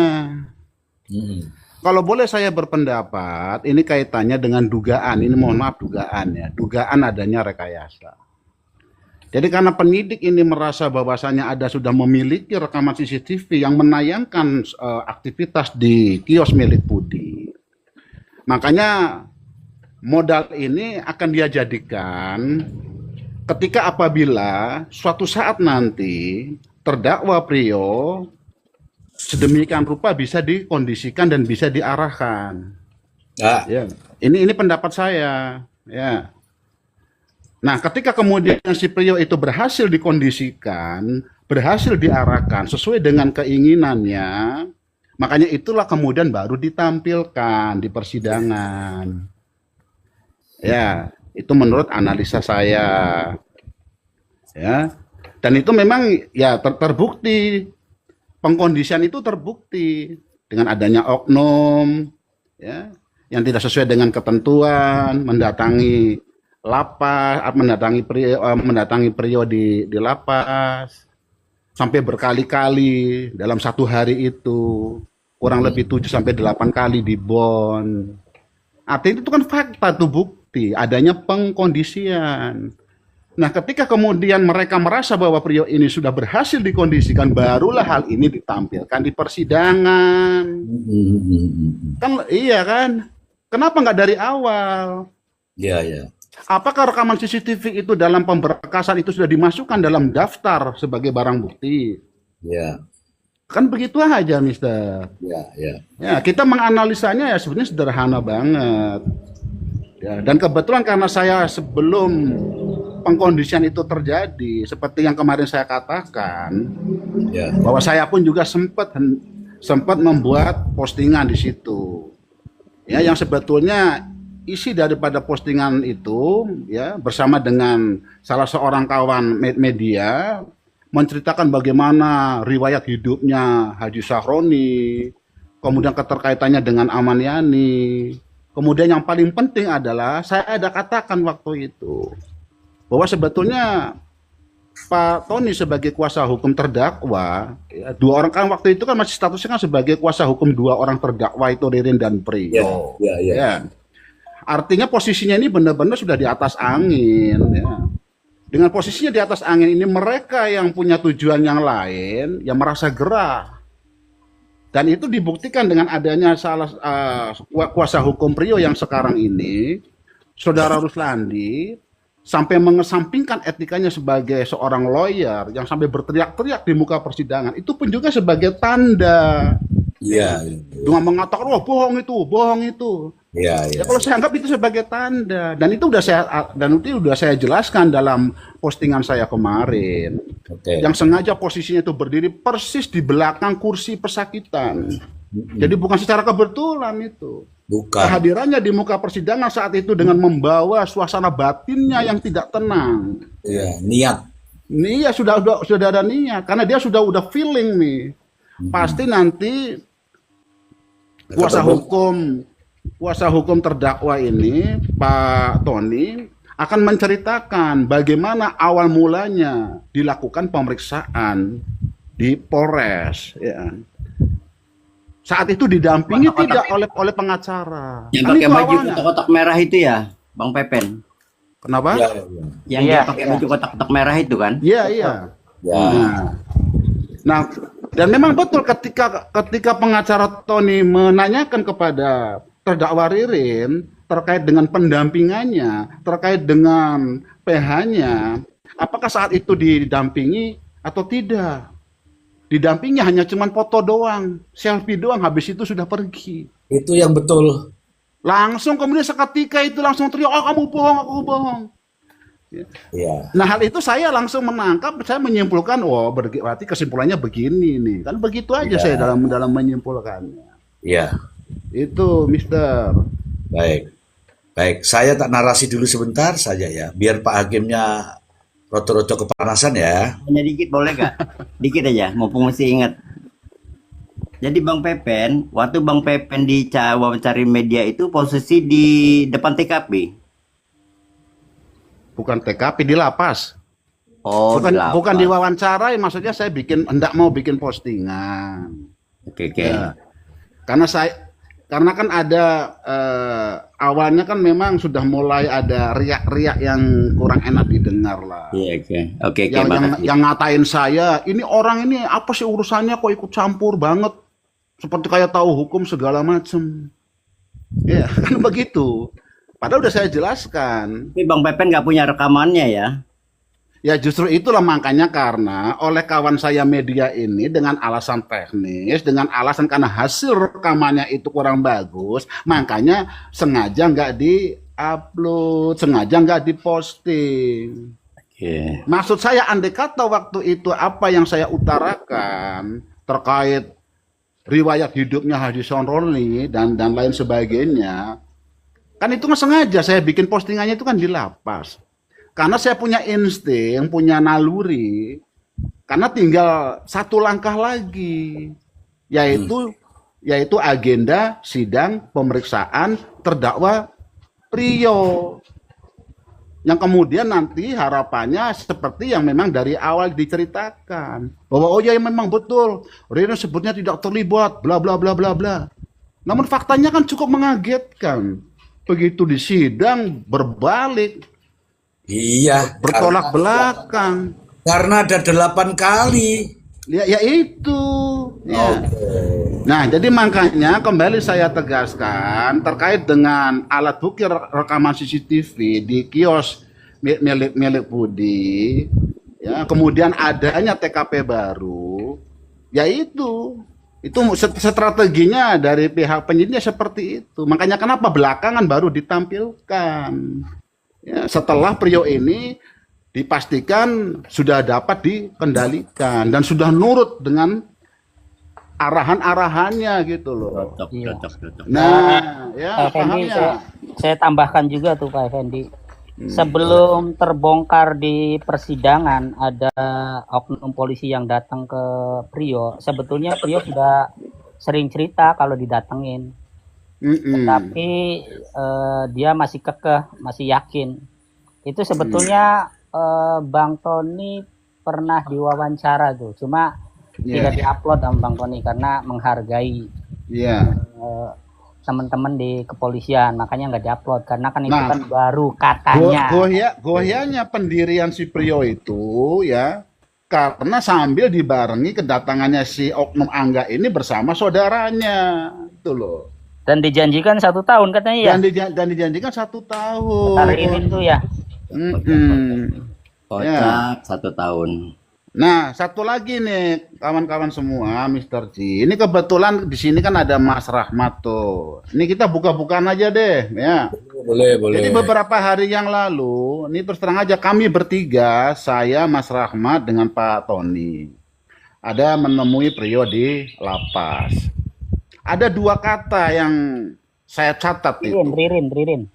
Kalau boleh saya berpendapat, ini kaitannya dengan dugaan. Ini mohon maaf dugaan ya, dugaan adanya rekayasa. Jadi karena penyidik ini merasa bahwasannya sudah memiliki rekaman CCTV yang menayangkan aktivitas di kios milik Budi, makanya modal ini akan dia jadikan ketika apabila suatu saat nanti terdakwa Prio sedemikian rupa bisa dikondisikan dan bisa diarahkan. Ya. Ya, ini pendapat saya. Ya. Nah, ketika kemudian si Prio itu berhasil dikondisikan, berhasil diarahkan sesuai dengan keinginannya, makanya itulah kemudian baru ditampilkan di persidangan. Ya, itu menurut analisa saya. Ya. Dan itu memang ya terbukti, pengkondisian itu terbukti dengan adanya oknum ya yang tidak sesuai dengan ketentuan, mendatangi lapas, mendatangi Prio di lapas sampai berkali-kali dalam satu hari itu, kurang lebih 7 sampai 8 kali di Bon. Artinya itu kan fakta, itu bukti adanya pengkondisian. Nah, ketika kemudian mereka merasa bahwa Prio ini sudah berhasil dikondisikan, barulah hal ini ditampilkan di persidangan. Kan iya kan? Kenapa nggak dari awal? Iya, iya. Apakah rekaman CCTV itu dalam pemberkasan itu sudah dimasukkan dalam daftar sebagai barang bukti? Iya. Kan begitu aja, Mister. Iya, iya. Ya, kita menganalisanya ya sebenarnya sederhana banget. Ya, dan kebetulan karena saya sebelum pengkondisian itu terjadi, seperti yang kemarin saya katakan, Ya. bahwa saya pun juga sempat membuat postingan di situ. Ya, yang sebetulnya isi daripada postingan itu ya bersama dengan salah seorang kawan media menceritakan bagaimana riwayat hidupnya Haji Sahroni, kemudian keterkaitannya dengan Aman Yani. Kemudian yang paling penting adalah saya ada katakan waktu itu bahwa sebetulnya Pak Tony sebagai kuasa hukum terdakwa, ya, 2 orang kan waktu itu kan masih statusnya kan sebagai kuasa hukum 2 orang terdakwa itu Ririn dan Prio. Ya, ya, ya. Ya. Artinya posisinya ini benar-benar sudah di atas angin. Ya. Dengan posisinya di atas angin ini mereka yang punya tujuan yang lain, yang merasa gerah. Dan itu dibuktikan dengan adanya kuasa hukum Prio yang sekarang ini, Saudara Ruslandi, sampai mengesampingkan etikanya sebagai seorang lawyer yang sampai berteriak-teriak di muka persidangan. Itu pun juga sebagai tanda. Iya. Dengan mengatakan, wah bohong itu. Iya, iya. Ya, kalau saya anggap itu sebagai tanda. Dan itu udah saya jelaskan dalam postingan saya kemarin. Oke. Yang sengaja posisinya itu berdiri persis di belakang kursi pesakitan. Jadi bukan secara kebetulan itu. Bukan. Kehadirannya di muka persidangan saat itu dengan membawa suasana batinnya yang tidak tenang. Iya, niat. Ini ya sudah ada niat karena dia sudah feeling nih. Pasti nanti kuasa hukum terdakwa ini Pak Tony akan menceritakan bagaimana awal mulanya dilakukan pemeriksaan di Polres ya. Saat itu didampingi tidak oleh pengacara. Yang Kan pakai itu baju awalnya. kotak-kotak merah itu ya, Bang Pepen. Kenapa? Iya, iya. Yang dia pakai baju kotak-kotak merah itu kan? Iya. Ya. Nah, dan memang betul ketika pengacara Tony menanyakan kepada terdakwa Ririn terkait dengan pendampingannya, terkait dengan PH-nya, apakah saat itu didampingi atau tidak? Didampingi hanya cuman foto doang, selfie doang, habis itu sudah pergi. Itu yang betul. Langsung kemudian seketika itu langsung teriak, "Oh, kamu bohong, aku bohong." Iya. Nah, hal itu saya langsung menangkap, saya menyimpulkan, oh berarti kesimpulannya begini nih. Kan begitu aja saya dalam menyimpulkannya. Iya. Itu, Mister. Baik. Baik, saya tak narasi dulu sebentar saja ya, biar Pak Hakimnya roto-roto kepanasan ya. Hanya dikit boleh gak? Dikit aja, mumpung masih ingat. Jadi Bang Pepen, waktu Bang Pepen wawancari media itu posisi di depan TKP. Bukan TKP, di lapas. Oh, Bukan diwawancarai, maksudnya saya hendak mau bikin postingan. Oke. Ya. Karena kan ada awalnya kan memang sudah mulai ada riak-riak yang kurang enak didengar lah. Iya, oke. Yang ngatain saya, ini orang ini apa sih urusannya kok ikut campur banget, seperti kayak tahu hukum segala macem. Ya kan begitu. Padahal udah saya jelaskan. Tapi Bang Pepen nggak punya rekamannya ya? Ya justru itulah makanya karena oleh kawan saya media ini dengan alasan teknis, dengan alasan karena hasil rekamannya itu kurang bagus, makanya sengaja nggak di-upload, sengaja nggak diposting. Oke. Maksud saya andai kata waktu itu apa yang saya utarakan terkait riwayat hidupnya Haji Sonroni dan lain sebagainya, kan itu nggak sengaja saya bikin postingannya itu kan di lapas. Karena saya punya insting, punya naluri, karena tinggal satu langkah lagi, yaitu agenda sidang pemeriksaan terdakwa Priyo. Yang kemudian nanti harapannya seperti yang memang dari awal diceritakan, bahwa oh ya memang betul, Ririn sebutnya tidak terlibat, bla bla bla bla bla. Namun faktanya kan cukup mengagetkan. Begitu di sidang berbalik, Iya, bertolak belakang. karena ada 8 kali. Ya itu. Ya. Nah, jadi makanya kembali saya tegaskan terkait dengan alat bukti rekaman CCTV di kios milik Budi, ya, kemudian adanya TKP baru, yaitu strateginya dari pihak penyidiknya seperti itu. Makanya kenapa belakangan baru ditampilkan. Ya, setelah Priyo ini dipastikan sudah dapat dikendalikan dan sudah nurut dengan arahan-arahannya gitu loh. Cocok. Nah, ya Pak Effendi, pahamnya. saya tambahkan juga tuh Pak Effendi. Sebelum terbongkar di persidangan ada oknum polisi yang datang ke Priyo. Sebetulnya Priyo sudah sering cerita kalau didatengin. Tetapi dia masih kekeh, masih yakin. Itu sebetulnya Bang Tony pernah diwawancara tuh, cuma tidak diupload sama Bang Tony karena menghargai teman-teman di kepolisian, makanya nggak diupload karena kan itu kan baru katanya. Goyahnya pendirian si Priyo itu ya karena sambil dibarengi kedatangannya si Oknum Angga ini bersama saudaranya, itu loh. Dan dijanjikan 1 tahun katanya ya. Dan dijanjikan 1 tahun. Hari ini tuh ya. Kocak 1 tahun. Nah, satu lagi nih kawan-kawan semua, Mr. Ji. Ini kebetulan di sini kan ada Mas Rahmat tuh. Ini kita buka-bukaan aja deh, ya. Boleh. Jadi beberapa hari yang lalu, ini terus terang aja kami bertiga, saya, Mas Rahmat dengan Pak Tony, ada menemui Priyo di lapas. Ada 2 kata yang saya catat itu. Ririn. Ririn,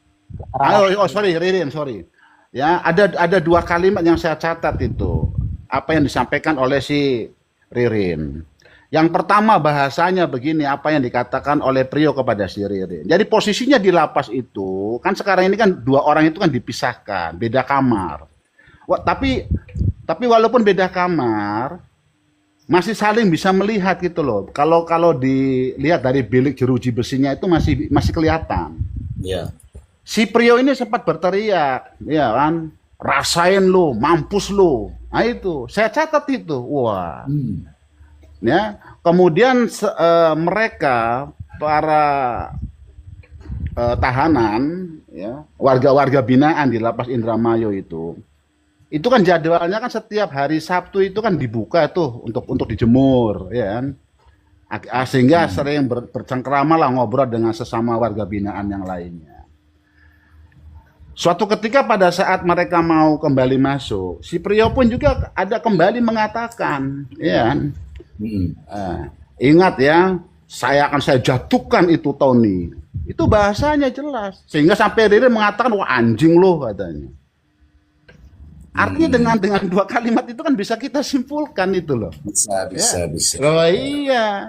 sorry. Ya, ada 2 kalimat yang saya catat itu. Apa yang disampaikan oleh si Ririn. Yang pertama bahasanya begini, apa yang dikatakan oleh Priyo kepada si Ririn. Jadi posisinya di lapas itu, kan sekarang ini kan 2 orang itu kan dipisahkan, beda kamar. Tapi walaupun beda kamar, masih saling bisa melihat gitu loh. Kalau dilihat dari bilik jeruji besinya itu masih kelihatan. Iya. Si Priyo ini sempat berteriak, ya kan, rasain lu, mampus lu. Nah itu, saya catat itu. Wah. Ya, kemudian mereka para tahanan, ya, warga-warga binaan di lapas Indramayu itu kan jadwalnya kan setiap hari Sabtu itu kan dibuka tuh untuk dijemur, ya kan. Sehingga sering bercengkrama lah ngobrol dengan sesama warga binaan yang lainnya. Suatu ketika pada saat mereka mau kembali masuk, si Priyo pun juga ada kembali mengatakan, ya kan, ingat ya, saya jatuhkan itu Tony. Itu bahasanya jelas, sehingga sampai Ririn mengatakan, wah anjing loh katanya. Artinya dengan 2 kalimat itu kan bisa kita simpulkan itu loh. Bisa. Oh iya.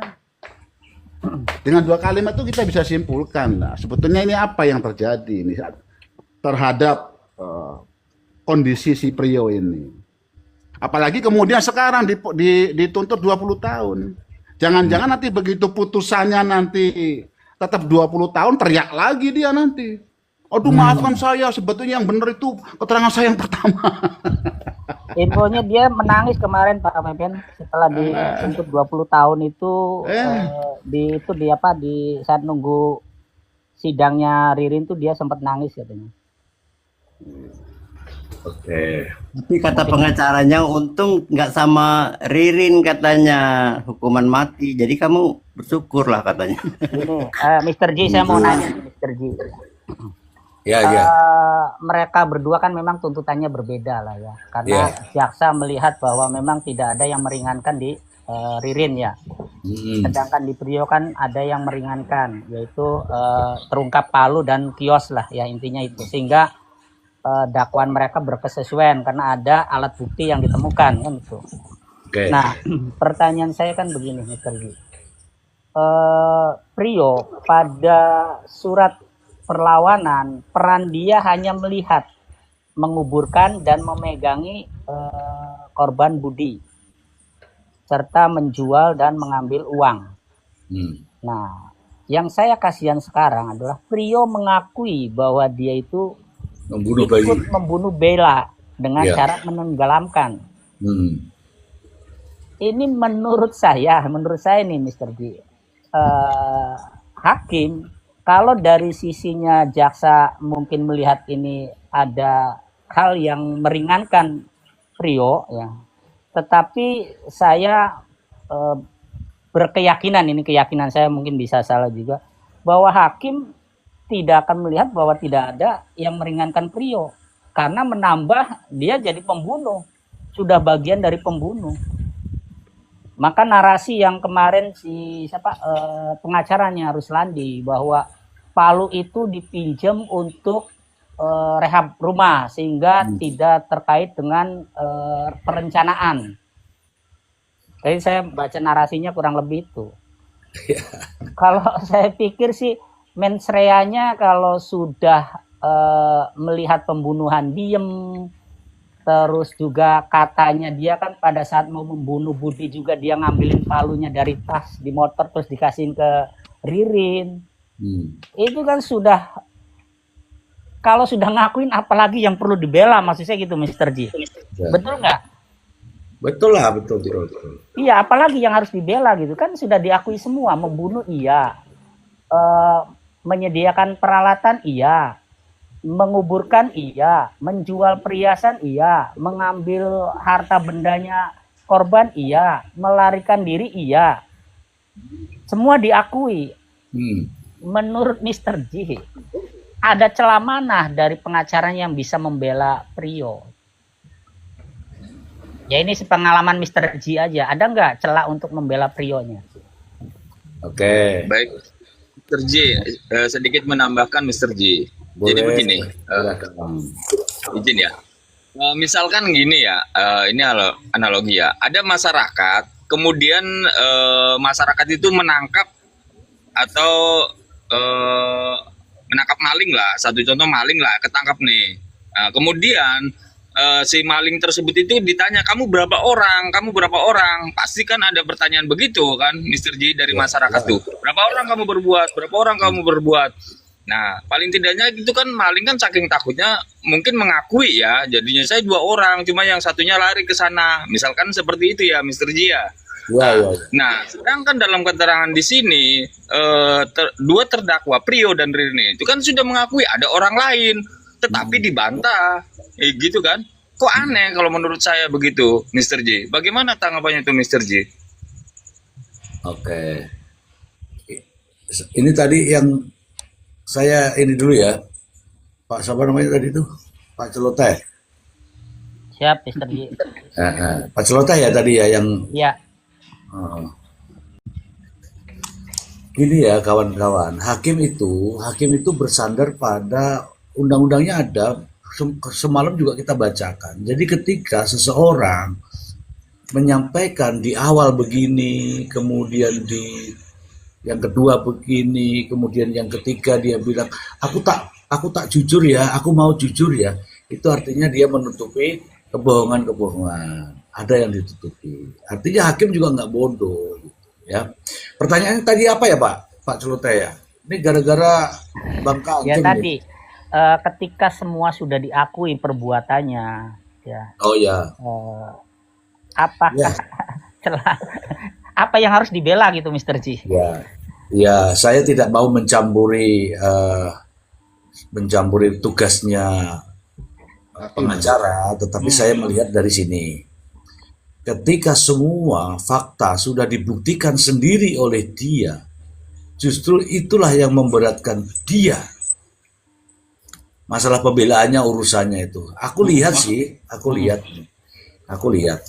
Dengan 2 kalimat itu kita bisa simpulkan. Nah, sebetulnya ini apa yang terjadi ini terhadap kondisi si Priyo ini. Apalagi kemudian sekarang dituntut 20 tahun. Jangan-jangan nanti begitu putusannya nanti tetap 20 tahun teriak lagi dia nanti. Aduh maafkan saya, sebetulnya yang benar itu keterangan saya yang pertama. Infonya dia menangis kemarin Pak Pepen setelah dituntut 20 tahun itu di saat nunggu sidangnya Ririn tuh dia sempat nangis katanya. Oke. Tapi kata pengacaranya untung nggak sama Ririn katanya hukuman mati. Jadi kamu bersyukurlah katanya. Ini Mr. G, saya mau nanya nih, Mr. G. Ya, ya. Mereka berdua kan memang tuntutannya berbeda lah ya, karena jaksa melihat bahwa memang tidak ada yang meringankan di Ririn ya. Sedangkan di Priyo kan ada yang meringankan, yaitu terungkap palu dan kios lah ya, intinya itu. Sehingga dakwaan mereka berkesesuaian karena ada alat bukti yang ditemukan kan itu. Oke. Nah, pertanyaan saya kan begini, Mr. G. Priyo pada surat perlawanan, peran dia hanya melihat, menguburkan dan memegangi korban Budi, serta menjual dan mengambil uang. Nah, yang saya kasihan sekarang adalah Priyo mengakui bahwa dia itu Membunuh bayi. ikut membunuh Bella dengan cara menenggelamkan. Ini menurut saya nih Mr. G, hakim kalau dari sisinya jaksa mungkin melihat ini ada hal yang meringankan Priyo ya, tetapi saya berkeyakinan, ini keyakinan saya mungkin bisa salah juga, bahwa hakim tidak akan melihat bahwa tidak ada yang meringankan Priyo karena menambah dia jadi pembunuh, sudah bagian dari pembunuh. Maka narasi yang kemarin pengacaranya Ruslandi bahwa palu itu dipinjam untuk rehab rumah sehingga tidak terkait dengan perencanaan. Jadi saya baca narasinya kurang lebih itu. Kalau saya pikir sih mens reanya kalau sudah melihat pembunuhan diem, terus juga katanya dia kan pada saat mau membunuh Budi juga dia ngambilin palunya dari tas di motor terus dikasihin ke Ririn. Itu kan sudah, kalau sudah ngakuin apalagi yang perlu dibela, maksud saya gitu Mr. G. Betul nggak? Betul lah, betul. Iya, apalagi yang harus dibela gitu kan, sudah diakui semua, membunuh iya, menyediakan peralatan iya, menguburkan iya, menjual perhiasan iya, mengambil harta bendanya korban iya, melarikan diri iya, semua diakui. Menurut Mr. G, ada celah mana dari pengacaranya yang bisa membela Priyo? Ya ini sepengalaman Mr. G aja, ada nggak celah untuk membela Priyonya? Oke. Baik, Mr. J, sedikit menambahkan Mr. J. Jadi begini, izin ya. Misalkan gini ya, ini analogi ya. Ada masyarakat, kemudian masyarakat itu menangkap atau menangkap maling lah. Satu contoh maling lah, ketangkap nih. Nah, kemudian si maling tersebut itu ditanya, kamu berapa orang? Kamu berapa orang? Pasti kan ada pertanyaan begitu kan, Mr. J, dari masyarakat tuh. Berapa orang kamu berbuat? Berapa orang kamu berbuat? Nah, paling tidaknya itu kan maling kan saking takutnya mungkin mengakui ya, jadinya saya 2 orang, cuma yang satunya lari ke sana. Misalkan seperti itu ya, Mr. J ya. Nah, sedangkan dalam keterangan di sini dua terdakwa Priyo dan Ririn itu kan sudah mengakui ada orang lain, tetapi dibantah, gitu kan? Kok aneh kalau menurut saya begitu, Mr. J. Bagaimana tanggapannya itu, Mr. J? Oke. Ini tadi yang saya ini dulu ya, Pak siapa namanya tadi itu? Pak Celoteh. Siap, Mr. J. Pak Celoteh ya tadi ya yang. Iya. Gini ya kawan-kawan, hakim itu bersandar pada undang-undangnya ada. Semalam juga kita bacakan. Jadi ketika seseorang menyampaikan di awal begini, kemudian di yang kedua begini, kemudian yang ketiga dia bilang aku tak jujur ya, aku mau jujur ya, itu artinya dia menutupi kebohongan. Ada yang ditutupi. Artinya hakim juga nggak bodoh, gitu, ya. Pertanyaannya tadi apa ya Pak Celoteh ya? Ini gara-gara Bang Kacung. Ya tadi ketika semua sudah diakui perbuatannya, ya. Oh ya. Apakah apa yang harus dibela gitu, Mr. J? Ya, saya tidak mau mencampuri tugasnya pengacara, tetapi saya melihat dari sini. Ketika semua fakta sudah dibuktikan sendiri oleh dia, justru itulah yang memberatkan dia. Masalah pembelaannya urusannya itu. Aku lihat sih, aku lihat.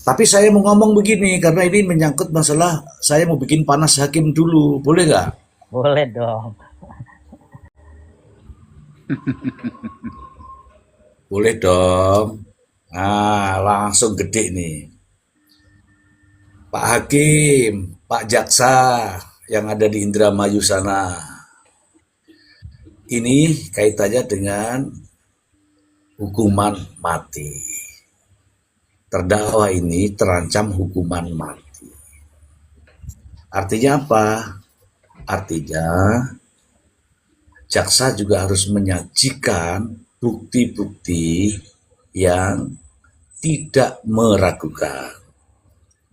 Tapi saya mau ngomong begini karena ini menyangkut masalah saya mau bikin panas hakim dulu, boleh nggak? Boleh dong. Boleh dong. Nah, langsung gede nih. Pak Hakim, Pak Jaksa yang ada di Indramayu sana. Ini kaitannya dengan hukuman mati. Terdakwa ini terancam hukuman mati. Artinya apa? Artinya jaksa juga harus menyajikan bukti-bukti yang tidak meragukan.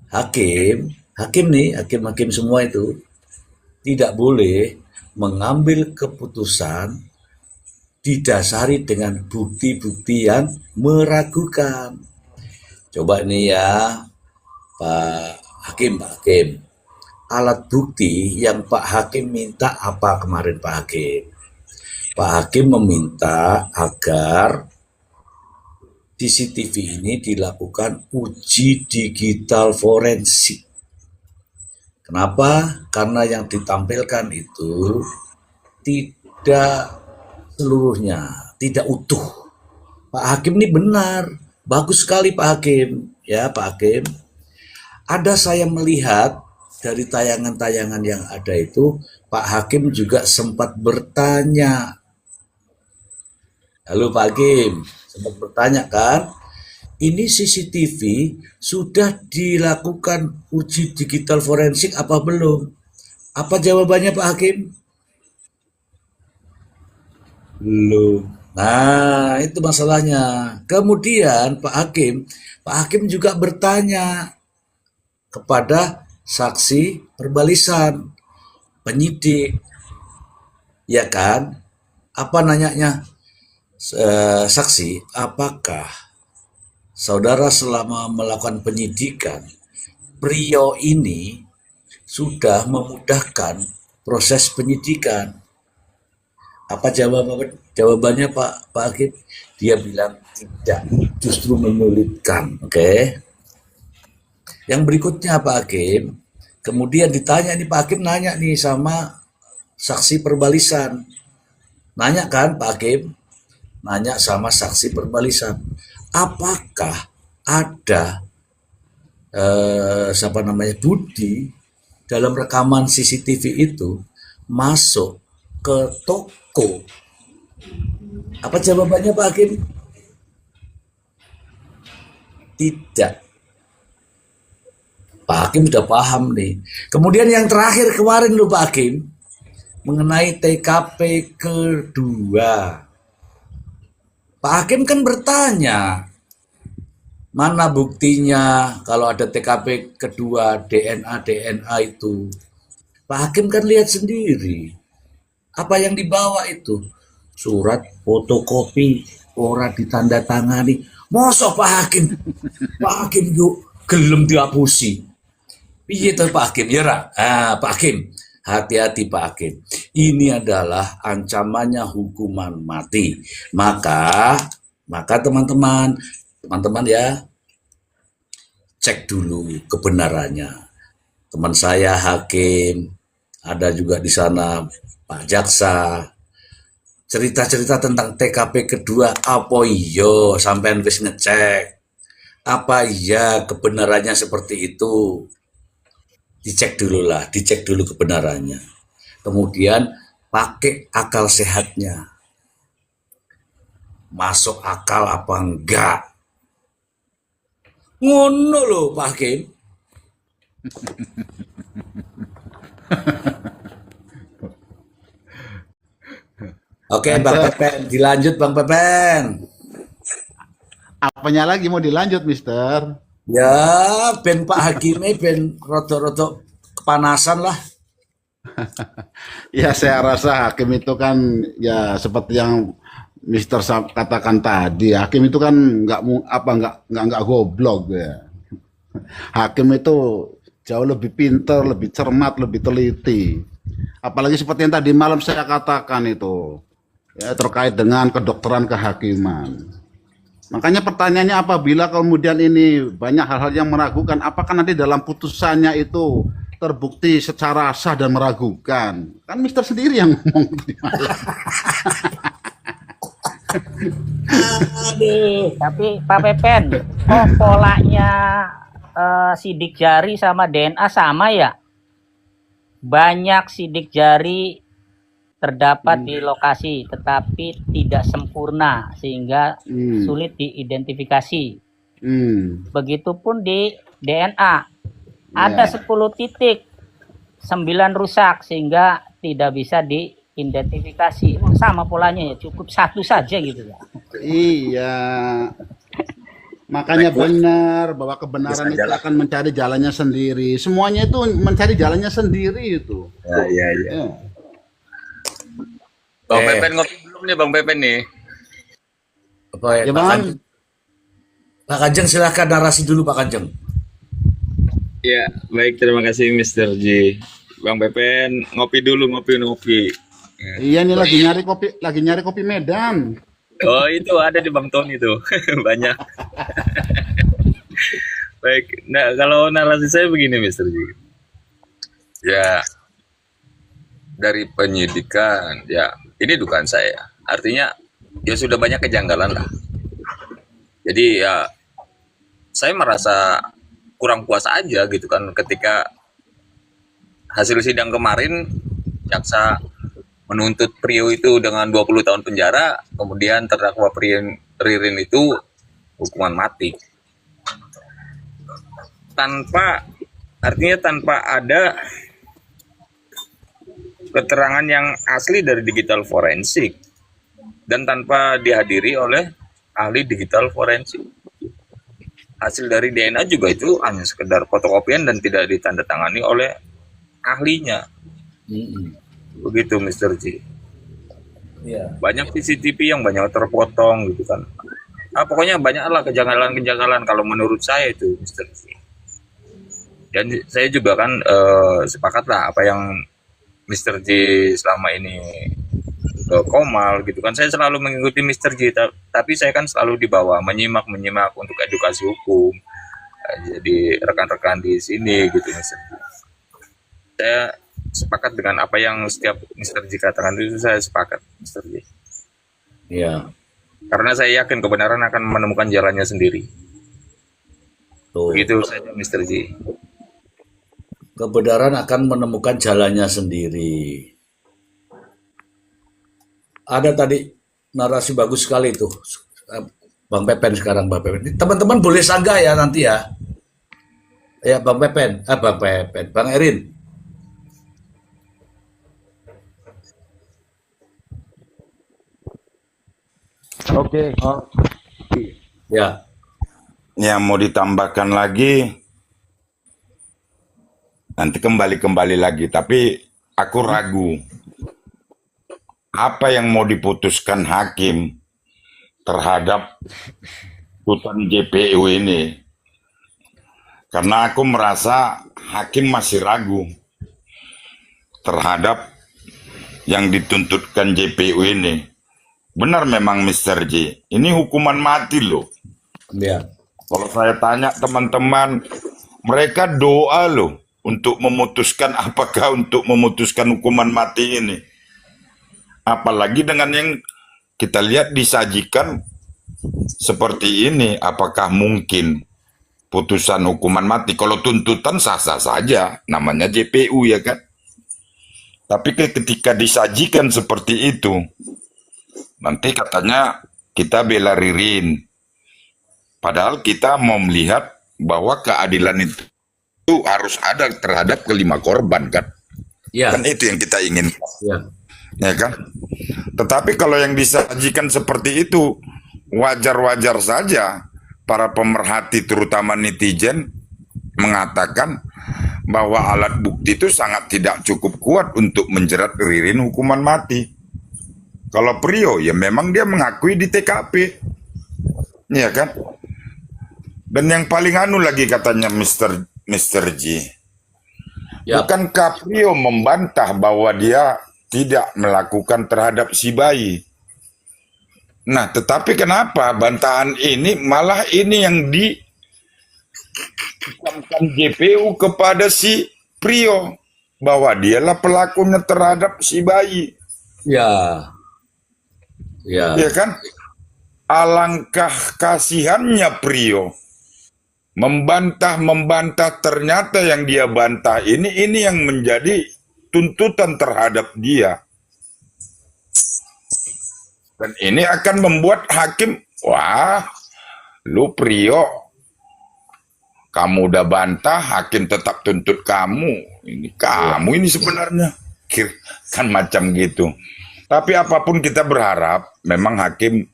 Hakim semua itu tidak boleh mengambil keputusan didasari dengan bukti-bukti yang meragukan. Coba nih ya, Pak Hakim. Alat bukti yang Pak Hakim minta apa kemarin Pak Hakim? Pak Hakim meminta agar CCTV ini dilakukan uji digital forensik. Kenapa? Karena yang ditampilkan itu tidak seluruhnya, tidak utuh. Pak Hakim ini benar, bagus sekali Pak Hakim. Ya Pak Hakim, ada saya melihat dari tayangan-tayangan yang ada itu, Pak Hakim juga sempat bertanya. Halo Pak Hakim, sempat bertanya kan, ini CCTV sudah dilakukan uji digital forensik apa belum? Apa jawabannya Pak Hakim? Belum. Nah, itu masalahnya. Kemudian Pak Hakim juga bertanya kepada saksi perbalisan, penyidik, ya kan? Apa nanyanya? Saksi, apakah saudara selama melakukan penyidikan, Prio ini sudah memudahkan proses penyidikan? Apa jawabannya Pak Hakim? Dia bilang tidak, justru menyulitkan. Oke. Yang berikutnya Pak Hakim, kemudian ditanya nih Pak Hakim nanya nih sama saksi perbalisan. Nanya kan Pak Hakim? Nanya sama saksi perbalisan, apakah ada Budi dalam rekaman CCTV itu masuk ke toko? Apa jawabannya Pak Hakim? Tidak. Pak Hakim sudah paham nih. Kemudian yang terakhir kemarin loh Pak Hakim, mengenai TKP kedua. Pak Hakim kan bertanya, mana buktinya kalau ada TKP kedua, DNA itu. Pak Hakim kan lihat sendiri. Apa yang dibawa itu? Surat fotokopi, ora ditandatangani. Mosok Pak Hakim yuk gelem dihapusi. Piye to Pak Hakim ya ra? Pak Hakim, hati-hati Pak Hakim. Ini adalah ancamannya hukuman mati. Maka teman-teman ya, cek dulu kebenarannya. Teman saya Hakim, ada juga di sana Pak Jaksa. Cerita-cerita tentang TKP kedua, apa iya sampean wis ngecek? Apa iya kebenarannya seperti itu? Dicek dulu kebenarannya. Kemudian pakai akal sehatnya. Masuk akal apa enggak? Ngono loh Pak Hakim. Oke Bang Pepen, dilanjut Bang Pepen. Apanya lagi mau dilanjut, Mister? Ya, ben Pak Hakimnya ben rotok-rotok kepanasan lah. Ya saya rasa hakim itu kan ya seperti yang Mister katakan tadi, hakim itu kan nggak goblok ya. Hakim itu jauh lebih pintar, lebih cermat, lebih teliti. Apalagi seperti yang tadi malam saya katakan itu, ya, terkait dengan kedokteran kehakiman. Makanya pertanyaannya, apabila kemudian ini banyak hal-hal yang meragukan, apakah nanti dalam putusannya itu terbukti secara sah dan meragukan? Kan Mister sendiri yang ngomong tadi malam. Tapi Pak Pepen, kok polanya sidik jari sama DNA sama ya? Banyak sidik jari terdapat di lokasi, tetapi tidak sempurna sehingga sulit diidentifikasi. Begitupun di DNA, ada 10 titik, 9 rusak sehingga tidak bisa diidentifikasi. Sama polanya ya, cukup satu saja gitu ya. Iya. Makanya benar bahwa kebenaran itu akan mencari jalannya sendiri. Semuanya itu mencari jalannya sendiri itu. Iya. Bang Pepen ngopi belum nih, Bang Pepen nih? Apa ya, Ya Bang. Pak Kanjeng silahkan narasi dulu Pak Kanjeng. Ya, baik, terima kasih Mr. J. Bang Pepen ngopi dulu, ngopi. Iya, ini lagi nyari kopi Medan. Oh, itu ada di Bang Tony tuh. Banyak. Baik, nah kalau narasi saya begini Mr. J. Ya, dari penyidikan, ya ini dugaan saya. Artinya ya sudah banyak kejanggalan lah. Jadi ya saya merasa kurang puas aja gitu kan ketika hasil sidang kemarin jaksa menuntut Prio itu dengan 20 tahun penjara, kemudian terdakwa Ririn itu hukuman mati. Artinya tanpa ada keterangan yang asli dari digital forensik dan tanpa dihadiri oleh ahli digital forensik. Hasil dari DNA juga itu hanya sekedar fotokopian dan tidak ditandatangani oleh ahlinya. Begitu Mr. J. Iya. Banyak CCTV yang banyak terpotong gitu kan. Pokoknya banyaklah kejanggalan-kejanggalan kalau menurut saya itu Mr. J. Dan saya juga kan sepakat lah apa yang Mr. J selama ini Komal gitu kan. Saya selalu mengikuti Mr. J, tapi saya kan selalu di bawah menyimak untuk edukasi hukum. Jadi rekan-rekan di sini gitu Mr. J. Saya sepakat dengan apa yang setiap Mr. J katakan, itu saya sepakat Mr. J. Iya. Karena saya yakin kebenaran akan menemukan jalannya sendiri. Tuh. Begitu saja Mr. J. Kebenaran akan menemukan jalannya sendiri. Ada tadi narasi bagus sekali tuh, Bang Pepen sekarang, Bang Pepen. Teman-teman boleh sanggah ya nanti ya. Ya Bang Pepen, Bang Erin. Oke. Ya. Yang mau ditambahkan lagi, nanti kembali lagi, tapi aku ragu apa yang mau diputuskan hakim terhadap putusan JPU ini, karena aku merasa hakim masih ragu terhadap yang dituntutkan JPU ini. Benar memang Mr. J, ini hukuman mati loh. Ya. Kalau saya tanya teman-teman, mereka doa loh untuk memutuskan apakah untuk memutuskan hukuman mati ini. Apalagi dengan yang kita lihat disajikan seperti ini, apakah mungkin putusan hukuman mati? Kalau tuntutan sah-sah saja, namanya JPU ya kan. Tapi ketika disajikan seperti itu, nanti katanya kita bela Ririn. Padahal kita mau melihat bahwa keadilan itu harus ada terhadap kelima korban kan. Ya. Kan itu yang kita ingin. Ya. Ya kan? Tetapi kalau yang disajikan seperti itu, wajar-wajar saja para pemerhati terutama netizen mengatakan bahwa alat bukti itu sangat tidak cukup kuat untuk menjerat Ririn hukuman mati. Kalau Prio ya memang dia mengakui di TKP, ya kan? Dan yang paling anu lagi katanya Mr. G, Ya, bukankah Prio membantah bahwa dia tidak melakukan terhadap si bayi? Nah, tetapi kenapa bantahan ini malah ini yang diucapkan JPU kepada si Prio bahwa dialah pelakunya terhadap si bayi, ya, ya, ya kan? Alangkah kasihannya Prio membantah ternyata yang dia bantah ini yang menjadi tuntutan terhadap dia. Dan ini akan membuat hakim, wah, lu Prio, kamu udah bantah, hakim tetap tuntut kamu. Kamu ini sebenarnya. Kan macam gitu. Tapi apapun kita berharap, memang hakim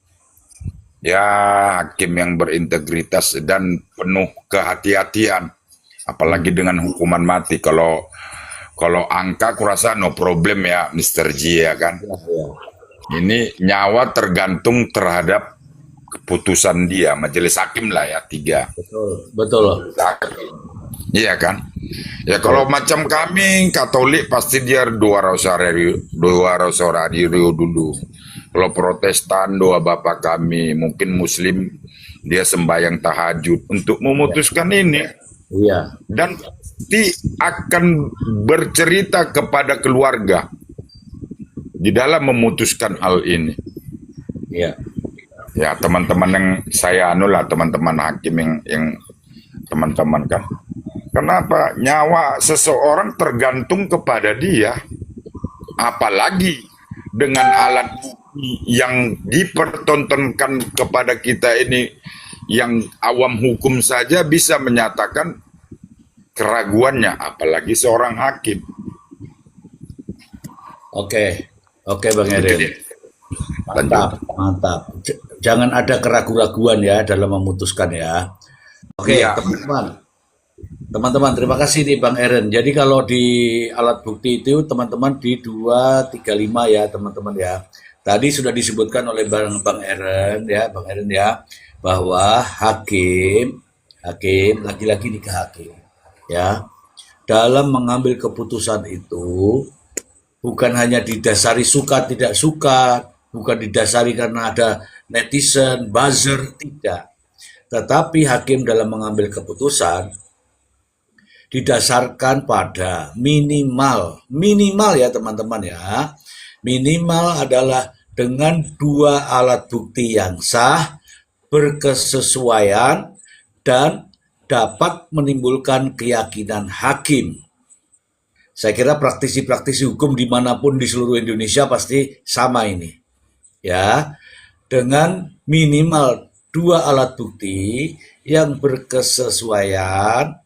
yang berintegritas dan penuh kehati-hatian. Apalagi dengan hukuman mati. Kalau angka kurasa no problem ya Mr. G, ya kan. Ini nyawa tergantung terhadap keputusan dia, majelis hakim lah ya, 3. betul. Iya kan? Ya kalau macam kami Katolik pasti dia dua rosario dulu. Kalau Protestan doa Bapa Kami, mungkin Muslim dia sembahyang tahajud untuk memutuskan ini. Iya, Dan pasti akan bercerita kepada keluarga di dalam memutuskan hal ini. iya, Ya teman-teman yang saya teman-teman hakim yang teman-teman kan. Kenapa nyawa seseorang tergantung kepada dia, apalagi dengan alat bukti yang dipertontonkan kepada kita ini, yang awam hukum saja bisa menyatakan keraguannya, apalagi seorang hakim. oke, Bang Erin. Lanjut. Mantap. Jangan ada keraguan-raguan ya dalam memutuskan ya. Oke, Iya. teman-teman, terima kasih nih Bang Erin. Jadi kalau di alat bukti itu teman-teman di 235 ya teman-teman ya. Tadi sudah disebutkan oleh Bang Erin ya, bahwa hakim lagi-lagi nih ke hakim ya, dalam mengambil keputusan itu bukan hanya didasari suka tidak suka, bukan didasari karena ada netizen, buzzer, tidak. Tetapi hakim dalam mengambil keputusan didasarkan pada minimal ya teman-teman ya. Minimal adalah dengan 2 alat bukti yang sah, berkesesuaian, dan dapat menimbulkan keyakinan hakim. Saya kira praktisi-praktisi hukum dimanapun di seluruh Indonesia pasti sama ini. Ya, dengan minimal 2 alat bukti yang berkesesuaian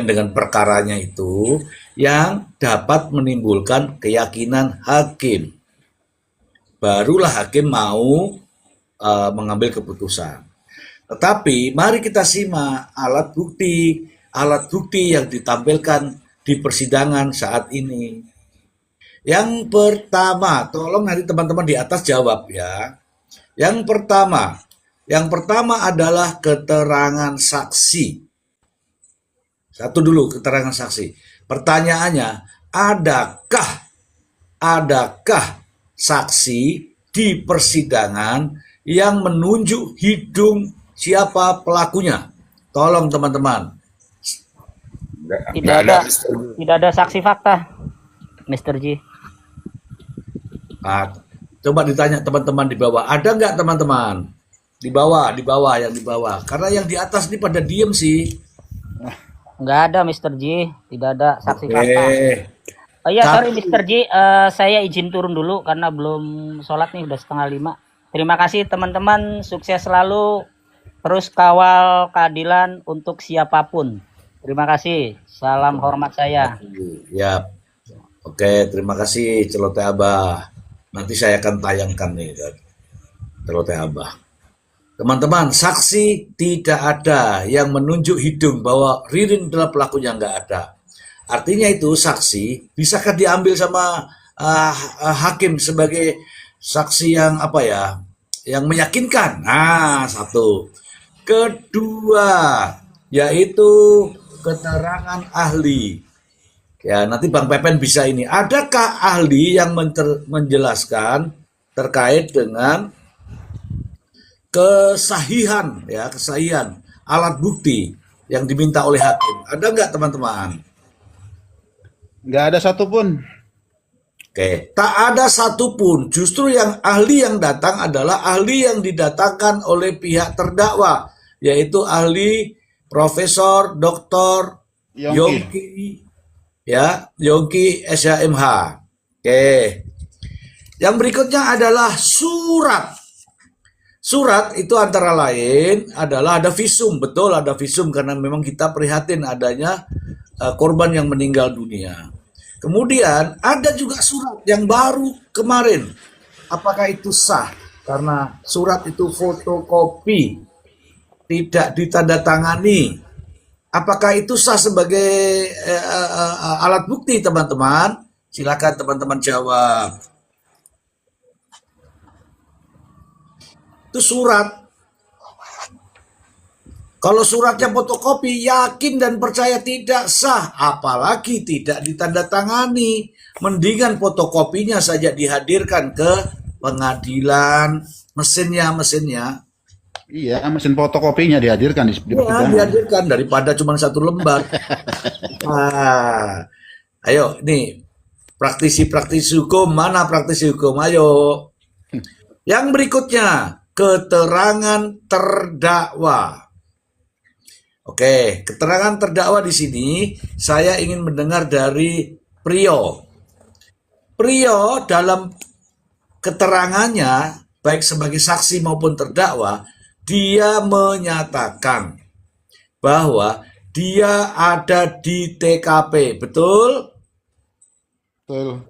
dengan perkaranya itu, yang dapat menimbulkan keyakinan hakim. Barulah hakim mau mengambil keputusan. Tetapi mari kita simak alat bukti yang ditampilkan di persidangan saat ini. Yang pertama, tolong nanti teman-teman di atas jawab ya. Yang pertama adalah keterangan saksi. Satu dulu, keterangan saksi. Pertanyaannya, adakah saksi di persidangan yang menunjuk hidung siapa pelakunya? Tolong teman-teman. Tidak ada saksi fakta, Mr. G. Coba ditanya teman-teman di bawah, ada nggak teman-teman? Di bawah yang di bawah. Karena yang di atas ini pada diem sih. Nggak ada, Mr. G. Tidak ada saksi fakta. Oh iya, sorry Mr. G. Saya izin turun dulu karena belum sholat nih, udah 4:30. Terima kasih teman-teman. Sukses selalu. Terus kawal keadilan untuk siapapun. Terima kasih. Salam hormat saya. Ya. Oke, terima kasih Celoteh Abah. Nanti saya akan tayangkan nih Celoteh Abah. Teman-teman, saksi tidak ada yang menunjuk hidung bahwa Ririn adalah pelakunya, nggak ada. Artinya itu saksi bisakah diambil sama hakim sebagai saksi yang apa ya, yang meyakinkan. Nah, satu. Kedua, yaitu keterangan ahli. Ya, nanti Bang Pepen bisa ini. Adakah ahli yang menjelaskan terkait dengan kesahihan, ya, kesahihan alat bukti yang diminta oleh hakim? Ada nggak, teman-teman? Nggak ada satupun. Oke, tak ada satupun. Justru yang ahli yang datang adalah ahli yang didatangkan oleh pihak terdakwa, yaitu ahli Profesor Dr. Yongki, ya, Yongki SHMH. Oke. Yang berikutnya adalah surat. Surat itu antara lain adalah ada visum, betul ada visum karena memang kita prihatin adanya korban yang meninggal dunia. Kemudian ada juga surat yang baru kemarin. Apakah itu sah? Karena surat itu fotokopi, tidak ditandatangani. Apakah itu sah sebagai alat bukti, teman-teman? Silakan teman-teman jawab. Itu surat. Kalau suratnya fotokopi, yakin dan percaya tidak sah, apalagi tidak ditandatangani. Mendingan fotokopinya saja dihadirkan ke pengadilan, mesinnya. Iya, mesin fotokopinya dihadirkan di Ya, persidangan. dihadirkan daripada cuma satu lembar. Ayo, nih praktisi hukum, mana praktisi hukum? Ayo. Yang berikutnya, keterangan terdakwa. Oke, keterangan terdakwa di sini saya ingin mendengar dari Priyo. Priyo dalam keterangannya, baik sebagai saksi maupun terdakwa, dia menyatakan bahwa dia ada di TKP, betul? Betul.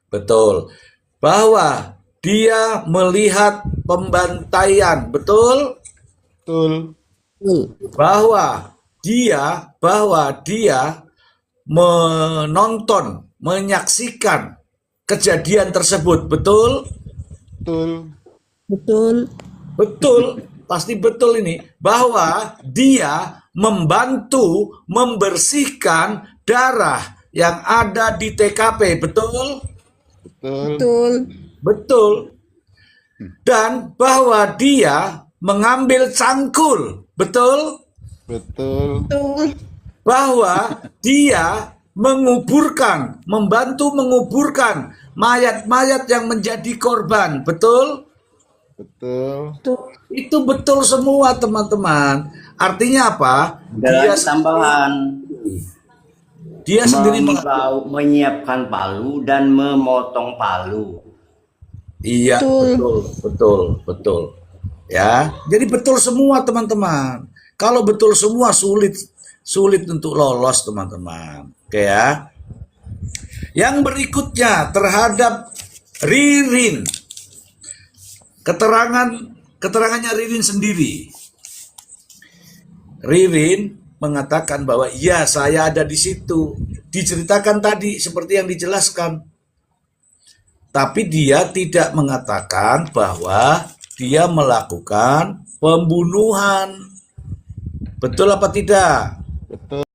Betul. Bahwa dia melihat pembantaian, betul? Betul. Bahwa dia menonton, menyaksikan kejadian tersebut, betul? Betul. Betul. Betul, pasti betul ini. Bahwa dia membantu membersihkan darah yang ada di TKP, betul? Betul. Betul. Betul. Dan bahwa dia mengambil cangkul, betul? Betul. Betul. Bahwa dia membantu menguburkan mayat-mayat yang menjadi korban, betul? Betul. Itu betul semua, teman-teman. Artinya apa? Ada lagi tambahan. Dia sendiri mengatakan. Menyiapkan palu dan memotong palu. Iya, betul. Ya, jadi betul semua, teman-teman. Kalau betul semua sulit untuk lolos, teman-teman. Oke ya. Yang berikutnya terhadap Ririn. Keterangannya Ririn sendiri. Ririn mengatakan bahwa ya, saya ada di situ. Diceritakan tadi seperti yang dijelaskan. Tapi dia tidak mengatakan bahwa dia melakukan pembunuhan. Betul apa tidak? Betul.